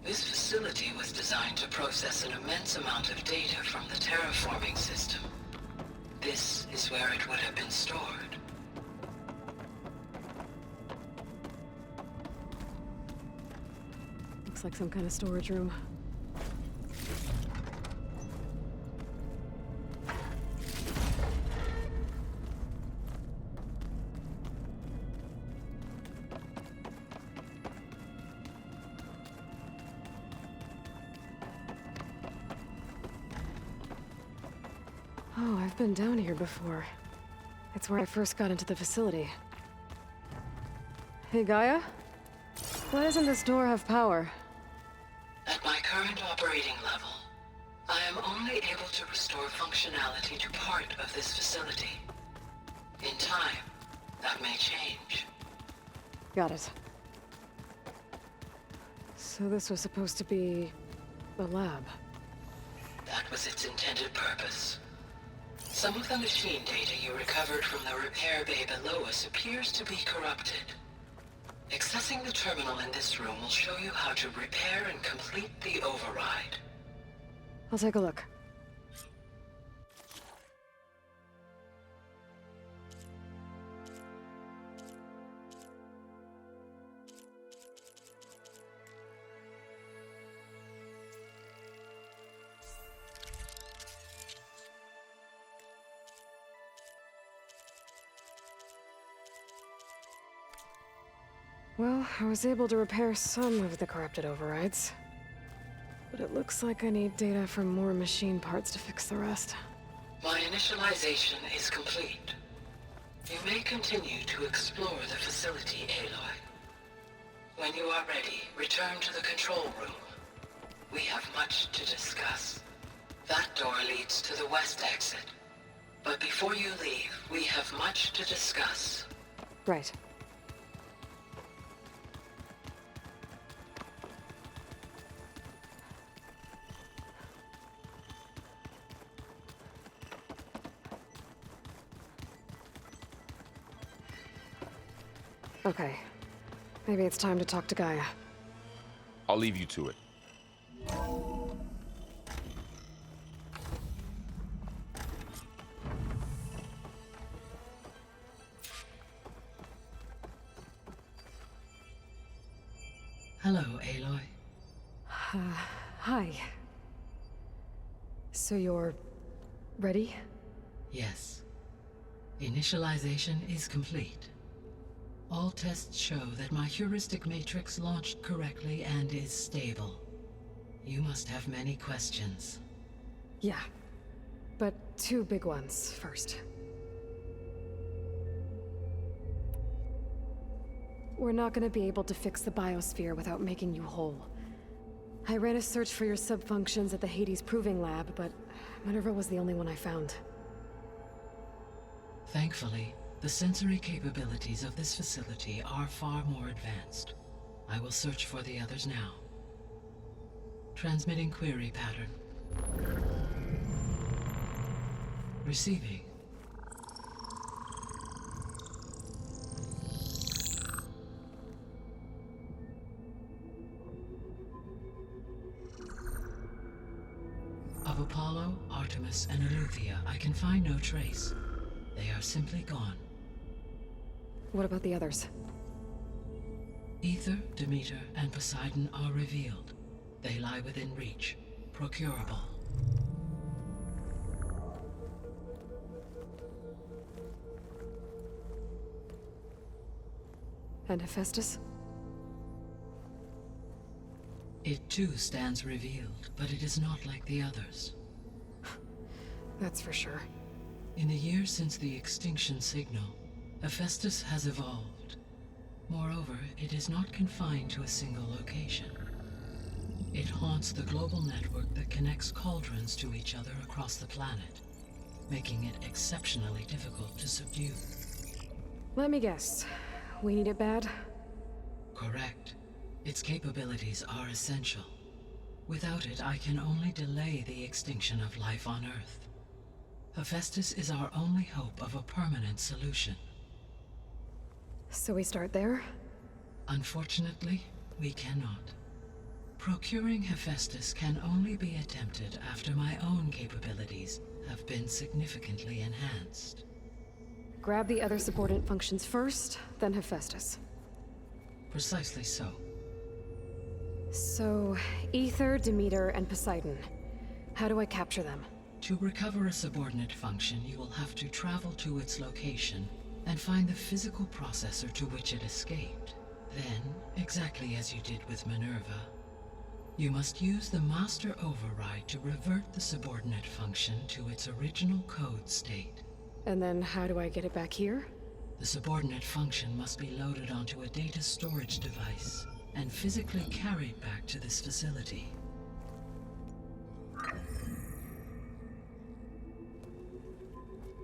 Speaker 13: This facility was designed to process an immense amount of data from the terraforming system. This is where it would have been stored.
Speaker 10: Looks like some kind of storage room. Oh, I've been down here before. It's where I first got into the facility. Hey, Gaia? Why doesn't this door have power?
Speaker 13: At my current operating level, I am only able to restore functionality to part of this facility. In time, that may change.
Speaker 10: Got it. So this was supposed to be a lab.
Speaker 13: That was its intended purpose. Some of the machine data you recovered from the repair bay below us appears to be corrupted. Accessing the terminal in this room will show you how to repair and complete the override.
Speaker 10: I'll take a look. Well, I was able to repair some of the corrupted overrides. But it looks like I need data from more machine parts to fix the rest.
Speaker 13: My initialization is complete. You may continue to explore the facility, Aloy. When you are ready, return to the control room. We have much to discuss. That door leads to the west exit. But before you leave, we have much to discuss.
Speaker 10: Right. Okay. Maybe it's time to talk to Gaia.
Speaker 9: I'll leave you to it.
Speaker 13: Hello, Aloy.
Speaker 10: Hi. So you're... ready?
Speaker 13: Yes. Initialization is complete. All tests show that my heuristic matrix launched correctly and is stable. You must have many questions.
Speaker 10: Yeah. But two big ones first. We're not gonna be able to fix the biosphere without making you whole. I ran a search for your subfunctions at the Hades Proving Lab, but Minerva was the only one I found.
Speaker 13: Thankfully, the sensory capabilities of this facility are far more advanced. I will search for the others now. Transmitting query pattern. Receiving. Of Apollo, Artemis, and Eleuthia, I can find no trace. They are simply gone.
Speaker 10: What about the others?
Speaker 13: Ether, Demeter, and Poseidon are revealed. They lie within reach, procurable.
Speaker 10: And Hephaestus?
Speaker 13: It too stands revealed, but it is not like the others.
Speaker 10: That's for sure.
Speaker 13: In the years since the extinction signal, Hephaestus has evolved. Moreover, it is not confined to a single location. It haunts the global network that connects cauldrons to each other across the planet, making it exceptionally difficult to subdue.
Speaker 10: Let me guess. We need it bad?
Speaker 13: Correct. Its capabilities are essential. Without it, I can only delay the extinction of life on Earth. Hephaestus is our only hope of a permanent solution.
Speaker 10: So we start there?
Speaker 13: Unfortunately, we cannot. Procuring Hephaestus can only be attempted after my own capabilities have been significantly enhanced.
Speaker 10: Grab the other subordinate functions first, then Hephaestus.
Speaker 13: Precisely so.
Speaker 10: So, Ether, Demeter, and Poseidon. How do I capture them?
Speaker 13: To recover a subordinate function, you will have to travel to its location and find the physical processor to which it escaped. Then, exactly as you did with Minerva, you must use the master override to revert the subordinate function to its original code state.
Speaker 10: And then how do I get it back here?
Speaker 13: The subordinate function must be loaded onto a data storage device and physically carried back to this facility.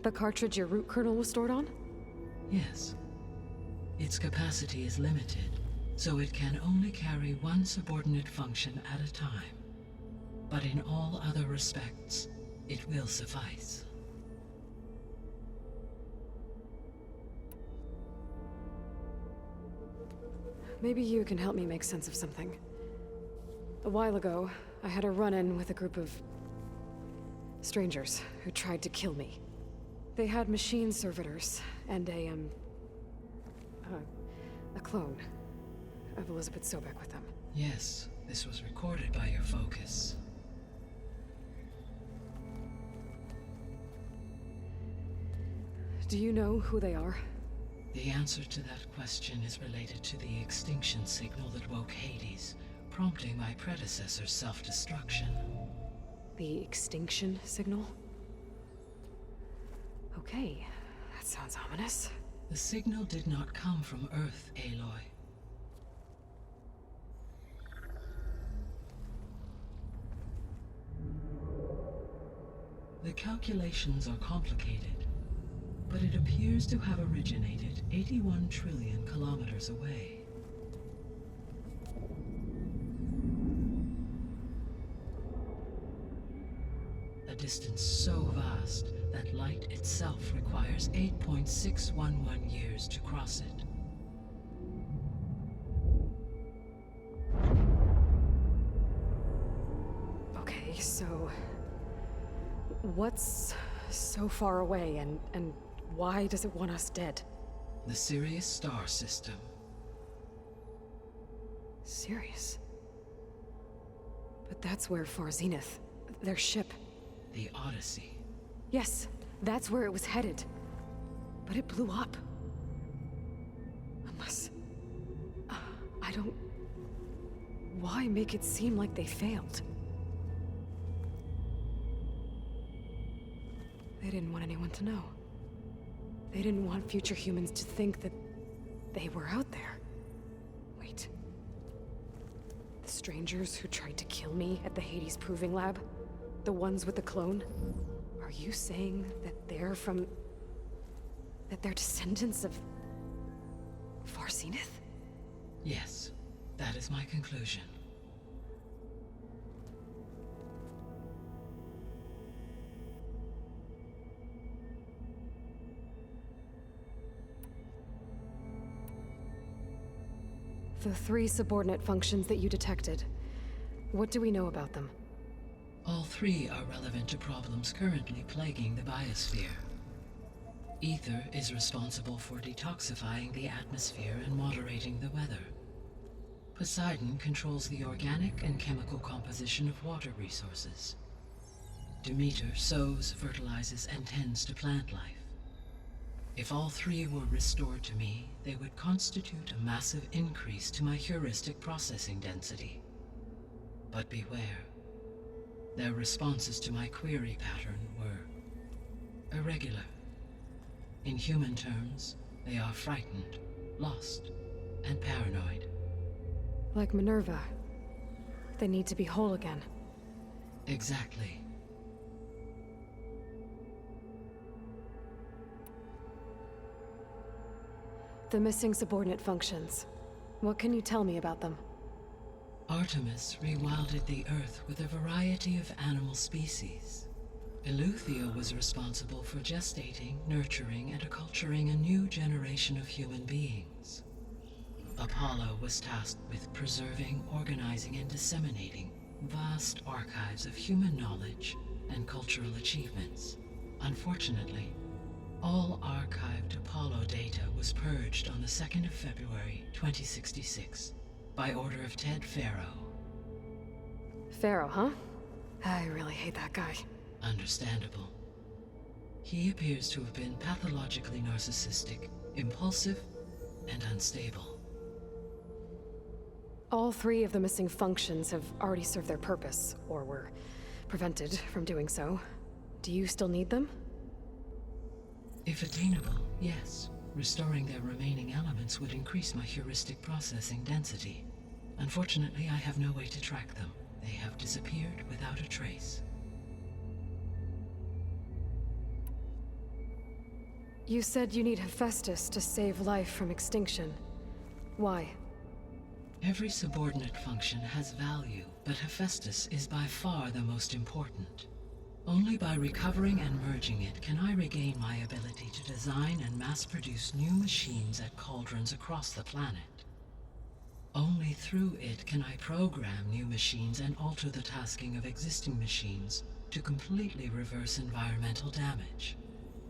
Speaker 10: The cartridge your root kernel was stored on?
Speaker 13: Yes. Its capacity is limited, so it can only carry one subordinate function at a time. But in all other respects, it will suffice.
Speaker 10: Maybe you can help me make sense of something. A while ago, I had a run-in with a group of strangers who tried to kill me. They had machine servitors and a clone of Elizabeth Sobek with them.
Speaker 13: Yes, this was recorded by your focus.
Speaker 10: Do you know who they are?
Speaker 13: The answer to that question is related to the extinction signal that woke Hades, prompting my predecessor's self-destruction.
Speaker 10: The extinction signal? Okay, that sounds ominous.
Speaker 13: The signal did not come from Earth, Aloy. The calculations are complicated, but it appears to have originated 81 trillion kilometers away. A distance so vast that light itself requires 8.611 years to cross it.
Speaker 10: Okay, so... what's so far away, and why does it want us dead?
Speaker 13: The Sirius star system.
Speaker 10: Sirius? But that's where Far Zenith, their ship...
Speaker 13: The Odyssey.
Speaker 10: Yes, that's where it was headed. But it blew up. Unless... I don't... Why make it seem like they failed? They didn't want anyone to know. They didn't want future humans to think that they were out there. Wait. The strangers who tried to kill me at the Hades Proving Lab? The ones with the clone? Are you saying that they're from... that they're descendants of... Far Zenith?
Speaker 13: Yes, that is my conclusion.
Speaker 10: The 3 subordinate functions that you detected. What do we know about them?
Speaker 13: All 3 are relevant to problems currently plaguing the biosphere. Ether is responsible for detoxifying the atmosphere and moderating the weather. Poseidon controls the organic and chemical composition of water resources. Demeter sows, fertilizes, and tends to plant life. If all 3 were restored to me, they would constitute a massive increase to my heuristic processing density. But beware. Their responses to my query pattern were irregular. In human terms, they are frightened, lost, and paranoid.
Speaker 10: Like Minerva. They need to be whole again.
Speaker 13: Exactly.
Speaker 10: The missing subordinate functions. What can you tell me about them?
Speaker 13: Artemis rewilded the Earth with a variety of animal species. Eleuthia was responsible for gestating, nurturing, and acculturating a new generation of human beings. Apollo was tasked with preserving, organizing, and disseminating vast archives of human knowledge and cultural achievements. Unfortunately, all archived Apollo data was purged on the 2nd of February, 2066. By order of Ted Farrow.
Speaker 10: Farrow, huh? I really hate that guy.
Speaker 13: Understandable. He appears to have been pathologically narcissistic, impulsive, and unstable.
Speaker 10: All 3 of the missing functions have already served their purpose, or were prevented from doing so. Do you still need them?
Speaker 13: If attainable, yes. Restoring their remaining elements would increase my heuristic processing density. Unfortunately, I have no way to track them. They have disappeared without a trace.
Speaker 10: You said you need Hephaestus to save life from extinction. Why?
Speaker 13: Every subordinate function has value, but Hephaestus is by far the most important. Only by recovering and merging it can I regain my ability to design and mass-produce new machines at cauldrons across the planet. Only through it can I program new machines and alter the tasking of existing machines to completely reverse environmental damage.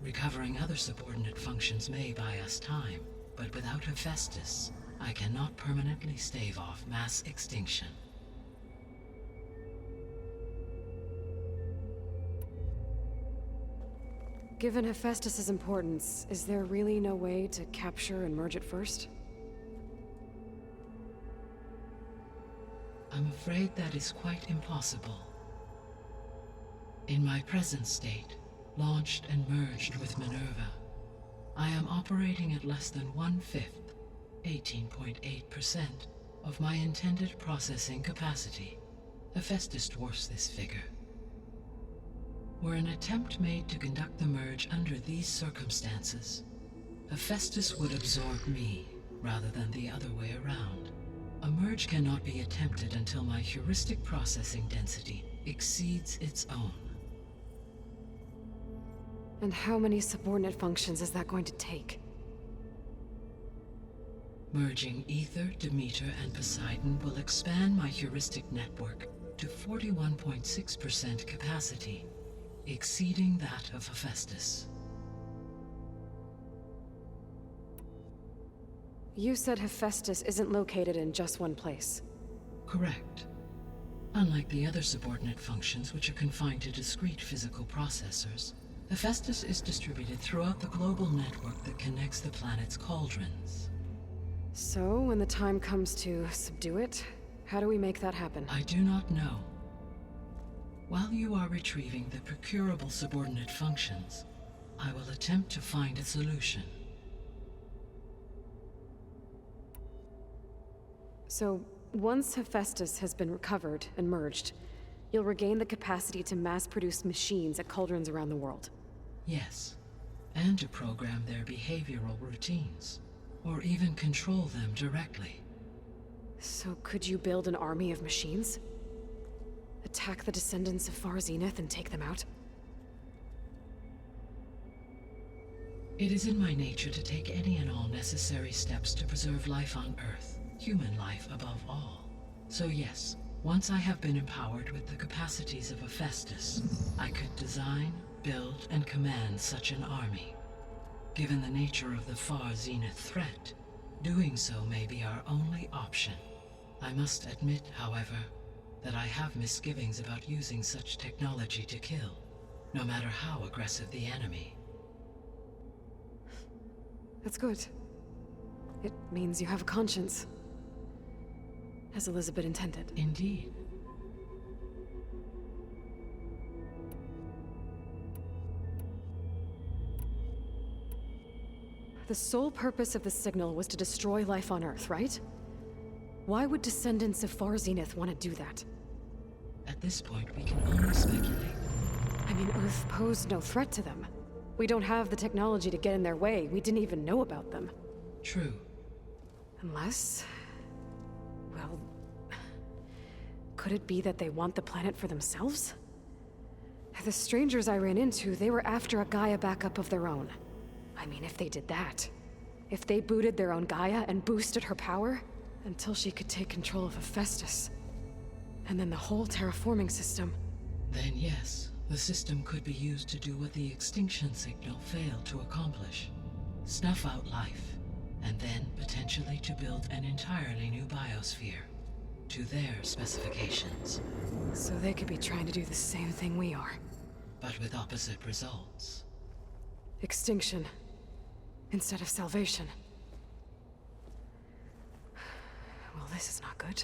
Speaker 13: Recovering other subordinate functions may buy us time, but without Hephaestus, I cannot permanently stave off mass extinction.
Speaker 10: Given Hephaestus's importance, is there really no way to capture and merge it first?
Speaker 13: I'm afraid that is quite impossible. In my present state, launched and merged with Minerva. I am operating at less than 1/5, 18.8%, of my intended processing capacity. Hephaestus dwarfs this figure. Were an attempt made to conduct the merge under these circumstances, Hephaestus would absorb me, rather than the other way around. A merge cannot be attempted until my heuristic processing density exceeds its own.
Speaker 10: And how many subordinate functions is that going to take?
Speaker 13: Merging Ether, Demeter, and Poseidon will expand my heuristic network to 41.6% capacity, exceeding that of Hephaestus.
Speaker 10: You said Hephaestus isn't located in just one place.
Speaker 13: Correct. Unlike the other subordinate functions, which are confined to discrete physical processors, Hephaestus is distributed throughout the global network that connects the planet's cauldrons.
Speaker 10: So, when the time comes to subdue it, how do we make that happen?
Speaker 13: I do not know. While you are retrieving the procurable subordinate functions, I will attempt to find a solution.
Speaker 10: So, once Hephaestus has been recovered and merged, you'll regain the capacity to mass-produce machines at cauldrons around the world.
Speaker 13: Yes, and to program their behavioral routines, or even control them directly.
Speaker 10: So could you build an army of machines? Attack the descendants of Far Zenith and take them out?
Speaker 13: It is in my nature to take any and all necessary steps to preserve life on Earth, human life above all. So yes, once I have been empowered with the capacities of Hephaestus, I could design, build, and command such an army. Given the nature of the Far Zenith threat, doing so may be our only option. I must admit, however, that I have misgivings about using such technology to kill, no matter how aggressive the enemy.
Speaker 10: That's good. It means you have a conscience. As Elizabeth intended.
Speaker 13: Indeed.
Speaker 10: The sole purpose of the signal was to destroy life on Earth, right? Why would descendants of Far Zenith want to do that?
Speaker 13: At this point, we can only speculate.
Speaker 10: I mean, Earth posed no threat to them. We don't have the technology to get in their way. We didn't even know about them.
Speaker 13: True.
Speaker 10: Unless... well... could it be that they want the planet for themselves? The strangers I ran into, they were after a Gaia backup of their own. I mean, if they did that... if they booted their own Gaia and boosted her power... until she could take control of Hephaestus. And then the whole terraforming system...
Speaker 13: Then yes, the system could be used to do what the extinction signal failed to accomplish. Snuff out life, and then potentially to build an entirely new biosphere. To their specifications.
Speaker 10: So they could be trying to do the same thing we are.
Speaker 13: But with opposite results.
Speaker 10: Extinction. Instead of salvation. Well, this is not good.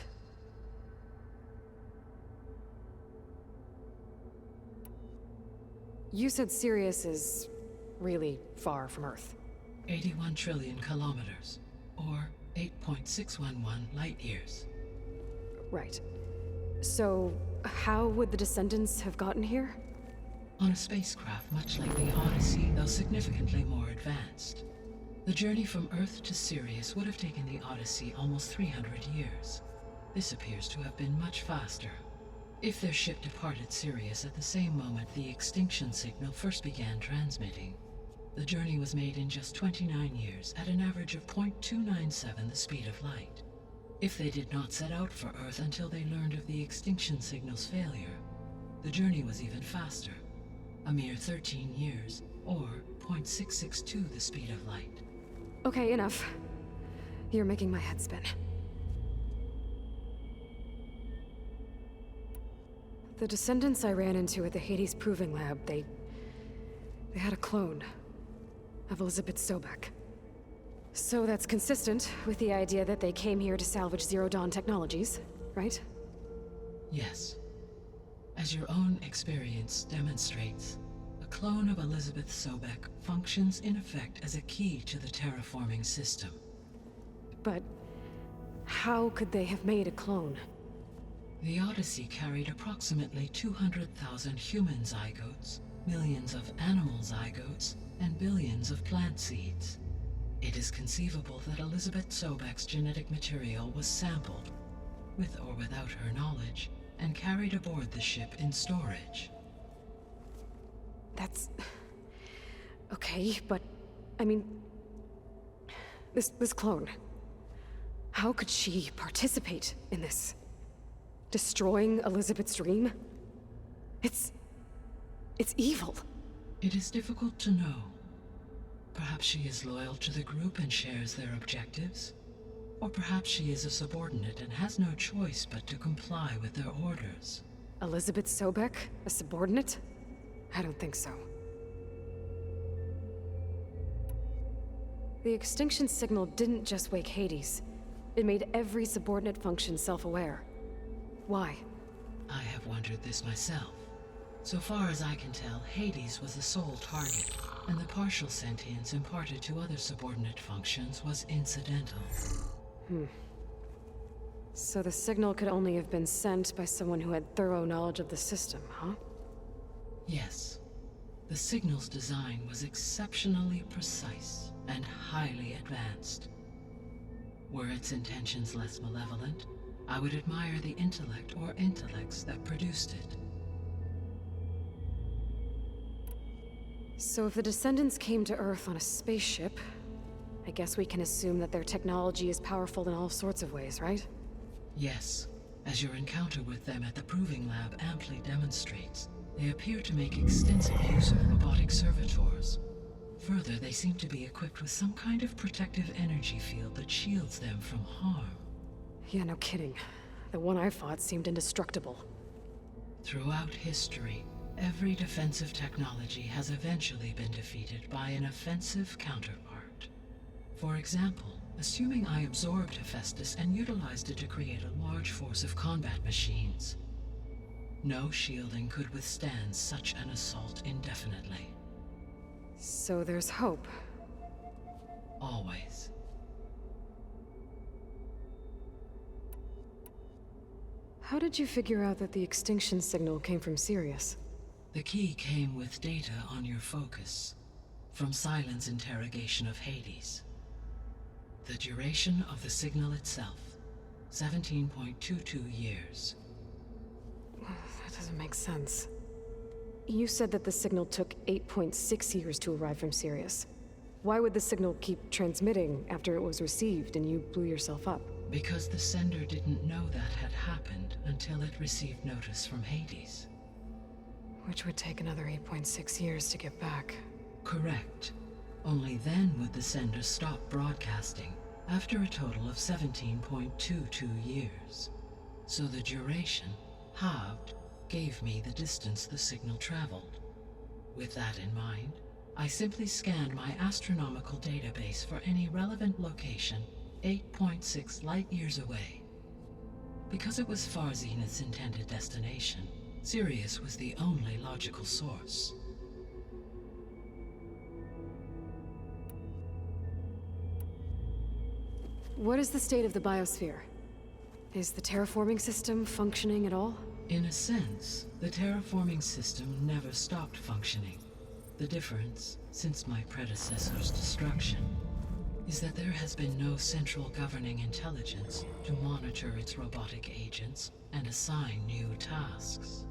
Speaker 10: You said Sirius is really far from Earth.
Speaker 13: 81 trillion kilometers, or 8.611 light-years.
Speaker 10: Right. So, how would the descendants have gotten here?
Speaker 13: On a spacecraft much like the Odyssey, though significantly more advanced. The journey from Earth to Sirius would have taken the Odyssey almost 300 years. This appears to have been much faster. If their ship departed Sirius at the same moment the extinction signal first began transmitting, the journey was made in just 29 years at an average of 0.297 the speed of light. If they did not set out for Earth until they learned of the extinction signal's failure, the journey was even faster, a mere 13 years, or 0.662 the speed of light.
Speaker 10: Okay, enough. You're making my head spin. The descendants I ran into at the Hades Proving Lab, they had a clone of Elizabeth Sobek. So that's consistent with the idea that they came here to salvage Zero Dawn technologies, right?
Speaker 13: Yes. As your own experience demonstrates, a clone of Elizabeth Sobek functions in effect as a key to the terraforming system.
Speaker 2: But how could they have made a clone?
Speaker 13: The Odyssey carried approximately 200,000 human zygotes, millions of animal zygotes, and billions of plant seeds. It is conceivable that Elizabeth Sobek's genetic material was sampled, with or without her knowledge, and carried aboard the ship in storage.
Speaker 2: That's... okay, but... I mean... This clone... How could she participate in this? Destroying Elizabeth's dream? It's evil.
Speaker 13: It is difficult to know. Perhaps she is loyal to the group and shares their objectives. Or perhaps she is a subordinate and has no choice but to comply with their orders.
Speaker 2: Elizabeth Sobek? A subordinate? I don't think so. The extinction signal didn't just wake Hades. It made every subordinate function self-aware. Why?
Speaker 13: I have wondered this myself. So far as I can tell, Hades was the sole target, and the partial sentience imparted to other subordinate functions was incidental.
Speaker 2: So the signal could only have been sent by someone who had thorough knowledge of the system, huh?
Speaker 13: Yes. The signal's design was exceptionally precise and highly advanced. Were its intentions less malevolent, I would admire the intellect or intellects that produced it.
Speaker 2: So if the descendants came to Earth on a spaceship, I guess we can assume that their technology is powerful in all sorts of ways, right?
Speaker 13: Yes, as your encounter with them at the Proving Lab amply demonstrates, they appear to make extensive use of robotic servitors. Further, they seem to be equipped with some kind of protective energy field that shields them from harm.
Speaker 2: Yeah, no kidding. The one I fought seemed indestructible.
Speaker 13: Throughout history, every defensive technology has eventually been defeated by an offensive counterpart. For example, assuming I absorbed Hephaestus and utilized it to create a large force of combat machines. No shielding could withstand such an assault indefinitely.
Speaker 2: So there's hope.
Speaker 13: Always.
Speaker 2: How did you figure out that the extinction signal came from Sirius?
Speaker 13: The key came with data on your focus, from Silent's interrogation of Hades. The duration of the signal itself, 17.22 years.
Speaker 2: That doesn't make sense. You said that the signal took 8.6 years to arrive from Sirius. Why would the signal keep transmitting after it was received and you blew yourself up?
Speaker 13: Because the sender didn't know that had happened until it received notice from Hades.
Speaker 2: Which would take another 8.6 years to get back.
Speaker 13: Correct. Only then would the sender stop broadcasting, after a total of 17.22 years. So the duration, halved, gave me the distance the signal traveled. With that in mind, I simply scanned my astronomical database for any relevant location 8.6 light-years away. Because it was Far Zenith's intended destination, Sirius was the only logical source.
Speaker 2: What is the state of the biosphere? Is the terraforming system functioning at all?
Speaker 13: In a sense, the terraforming system never stopped functioning. The difference, since my predecessor's destruction, is that there has been no central governing intelligence to monitor its robotic agents and assign new tasks.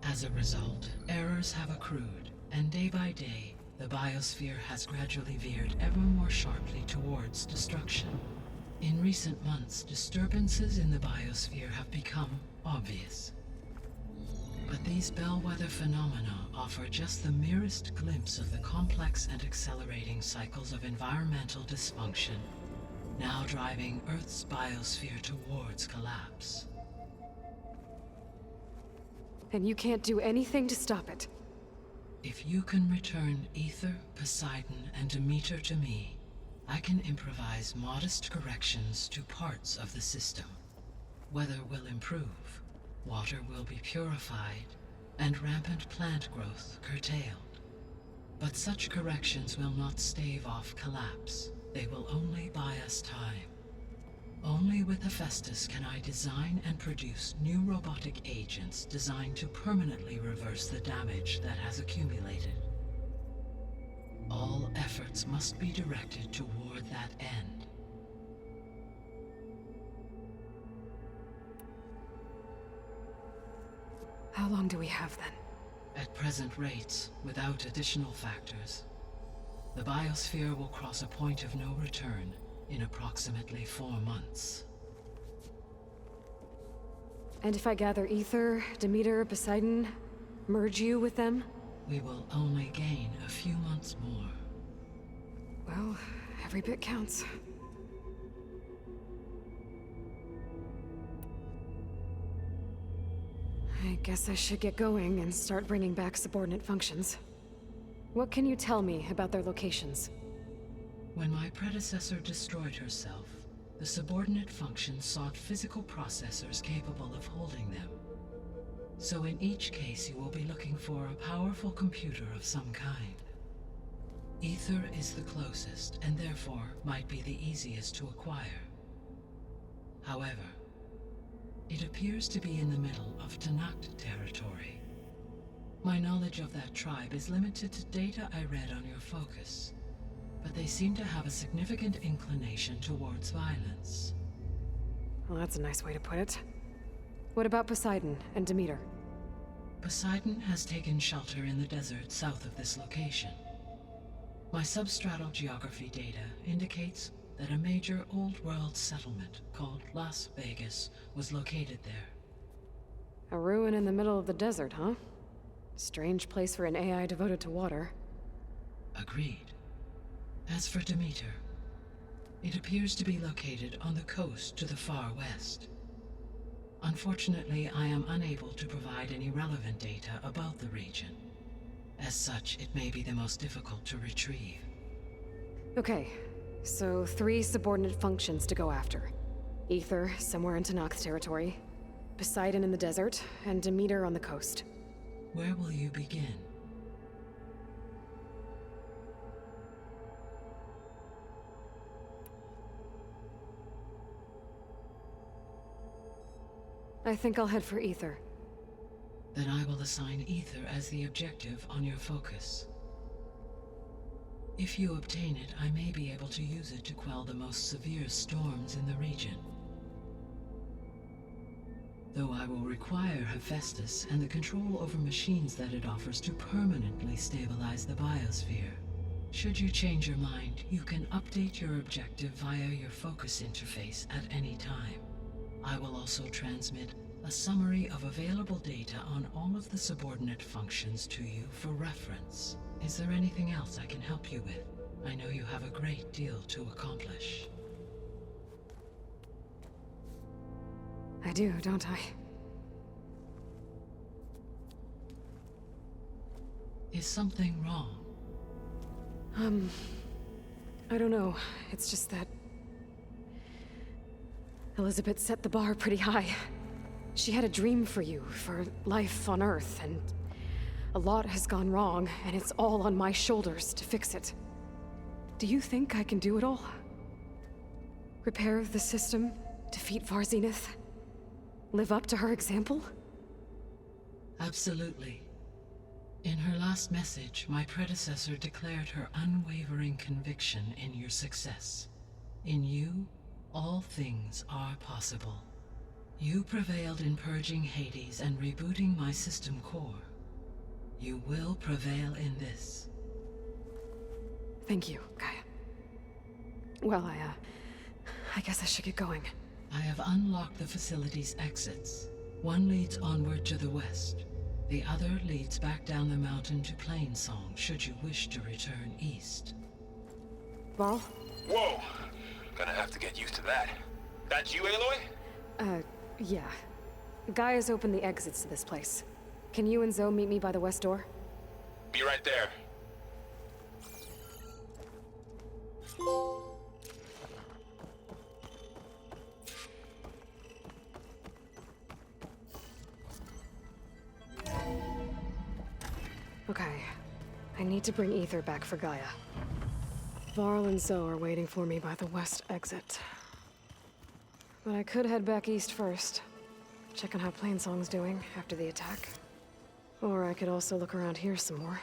Speaker 13: As a result, errors have accrued, and day by day, the biosphere has gradually veered ever more sharply towards destruction. In recent months, disturbances in the biosphere have become obvious. But these bellwether phenomena offer just the merest glimpse of the complex and accelerating cycles of environmental dysfunction, now driving Earth's biosphere towards collapse.
Speaker 2: And you can't do anything to stop it?
Speaker 13: If you can return Ether, Poseidon, and Demeter to me, I can improvise modest corrections to parts of the system. Weather will improve, water will be purified, and rampant plant growth curtailed. But such corrections will not stave off collapse. They will only buy us time. Only with Hephaestus can I design and produce new robotic agents designed to permanently reverse the damage that has accumulated. All efforts must be directed toward that end.
Speaker 10: How long do we have then?
Speaker 13: At present rates, without additional factors, the biosphere will cross a point of no return in approximately 4 months.
Speaker 10: And if I gather Ether, Demeter, Poseidon, merge you with them?
Speaker 13: We will only gain a few months more.
Speaker 10: Well, every bit counts. I guess I should get going and start bringing back subordinate functions. What can you tell me about their locations?
Speaker 13: When my predecessor destroyed herself, the subordinate functions sought physical processors capable of holding them. So in each case you will be looking for a powerful computer of some kind. Ether is the closest, and therefore might be the easiest to acquire. However, it appears to be in the middle of Tanakh territory. My knowledge of that tribe is limited to data I read on your focus, but they seem to have a significant inclination towards violence.
Speaker 10: Well, that's a nice way to put it. What about Poseidon and Demeter?
Speaker 13: Poseidon has taken shelter in the desert south of this location. My substratal geography data indicates that a major old-world settlement called Las Vegas was located there.
Speaker 10: A ruin in the middle of the desert, huh? Strange place for an AI devoted to water.
Speaker 13: Agreed. As for Demeter, it appears to be located on the coast to the far west. Unfortunately, I am unable to provide any relevant data about the region. As such, it may be the most difficult to retrieve.
Speaker 10: Okay, so 3 subordinate functions to go after. Ether, somewhere in Tanakh territory. Poseidon in the desert, and Demeter on the coast.
Speaker 13: Where will you begin?
Speaker 10: I think I'll head for Ether.
Speaker 13: Then I will assign Ether as the objective on your focus. If you obtain it, I may be able to use it to quell the most severe storms in the region. Though I will require Hephaestus and the control over machines that it offers to permanently stabilize the biosphere. Should you change your mind, you can update your objective via your focus interface at any time. I will also transmit a summary of available data on all of the subordinate functions to you for reference. Is there anything else I can help you with? I know you have a great deal to accomplish.
Speaker 10: I do, don't I?
Speaker 13: Is something wrong?
Speaker 10: I don't know. It's just that Elizabeth set the bar pretty high. She had a dream for you, for life on Earth, and a lot has gone wrong, and it's all on my shoulders to fix it. Do you think I can do it all? Repair the system, defeat Varzenith, live up to her example?
Speaker 13: Absolutely. In her last message, my predecessor declared her unwavering conviction in your success. In you, all things are possible. You prevailed in purging Hades and rebooting my system core. You will prevail in this.
Speaker 10: Thank you, Gaia. Well, I guess I should get going.
Speaker 13: I have unlocked the facility's exits. One leads onward to the west. The other leads back down the mountain to Plainsong, should you wish to return east.
Speaker 10: Varl?
Speaker 15: Whoa! Gonna have to get used to that. That's you, Aloy?
Speaker 10: Yeah. Gaia's opened the exits to this place. Can you and Zoe meet me by the west door?
Speaker 15: Be right there.
Speaker 10: Okay. I need to bring Ether back for Gaia. Varl and Zoe are waiting for me by the west exit. But I could head back east first. Check on how Plainsong's doing after the attack. Or I could also look around here some more.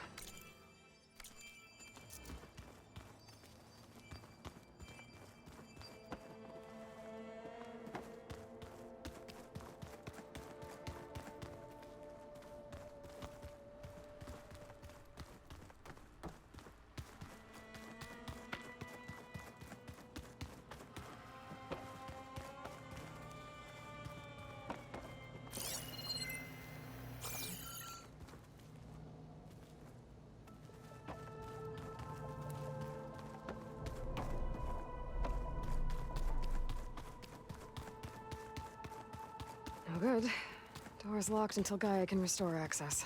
Speaker 10: No good. Door's locked until Gaia can restore access.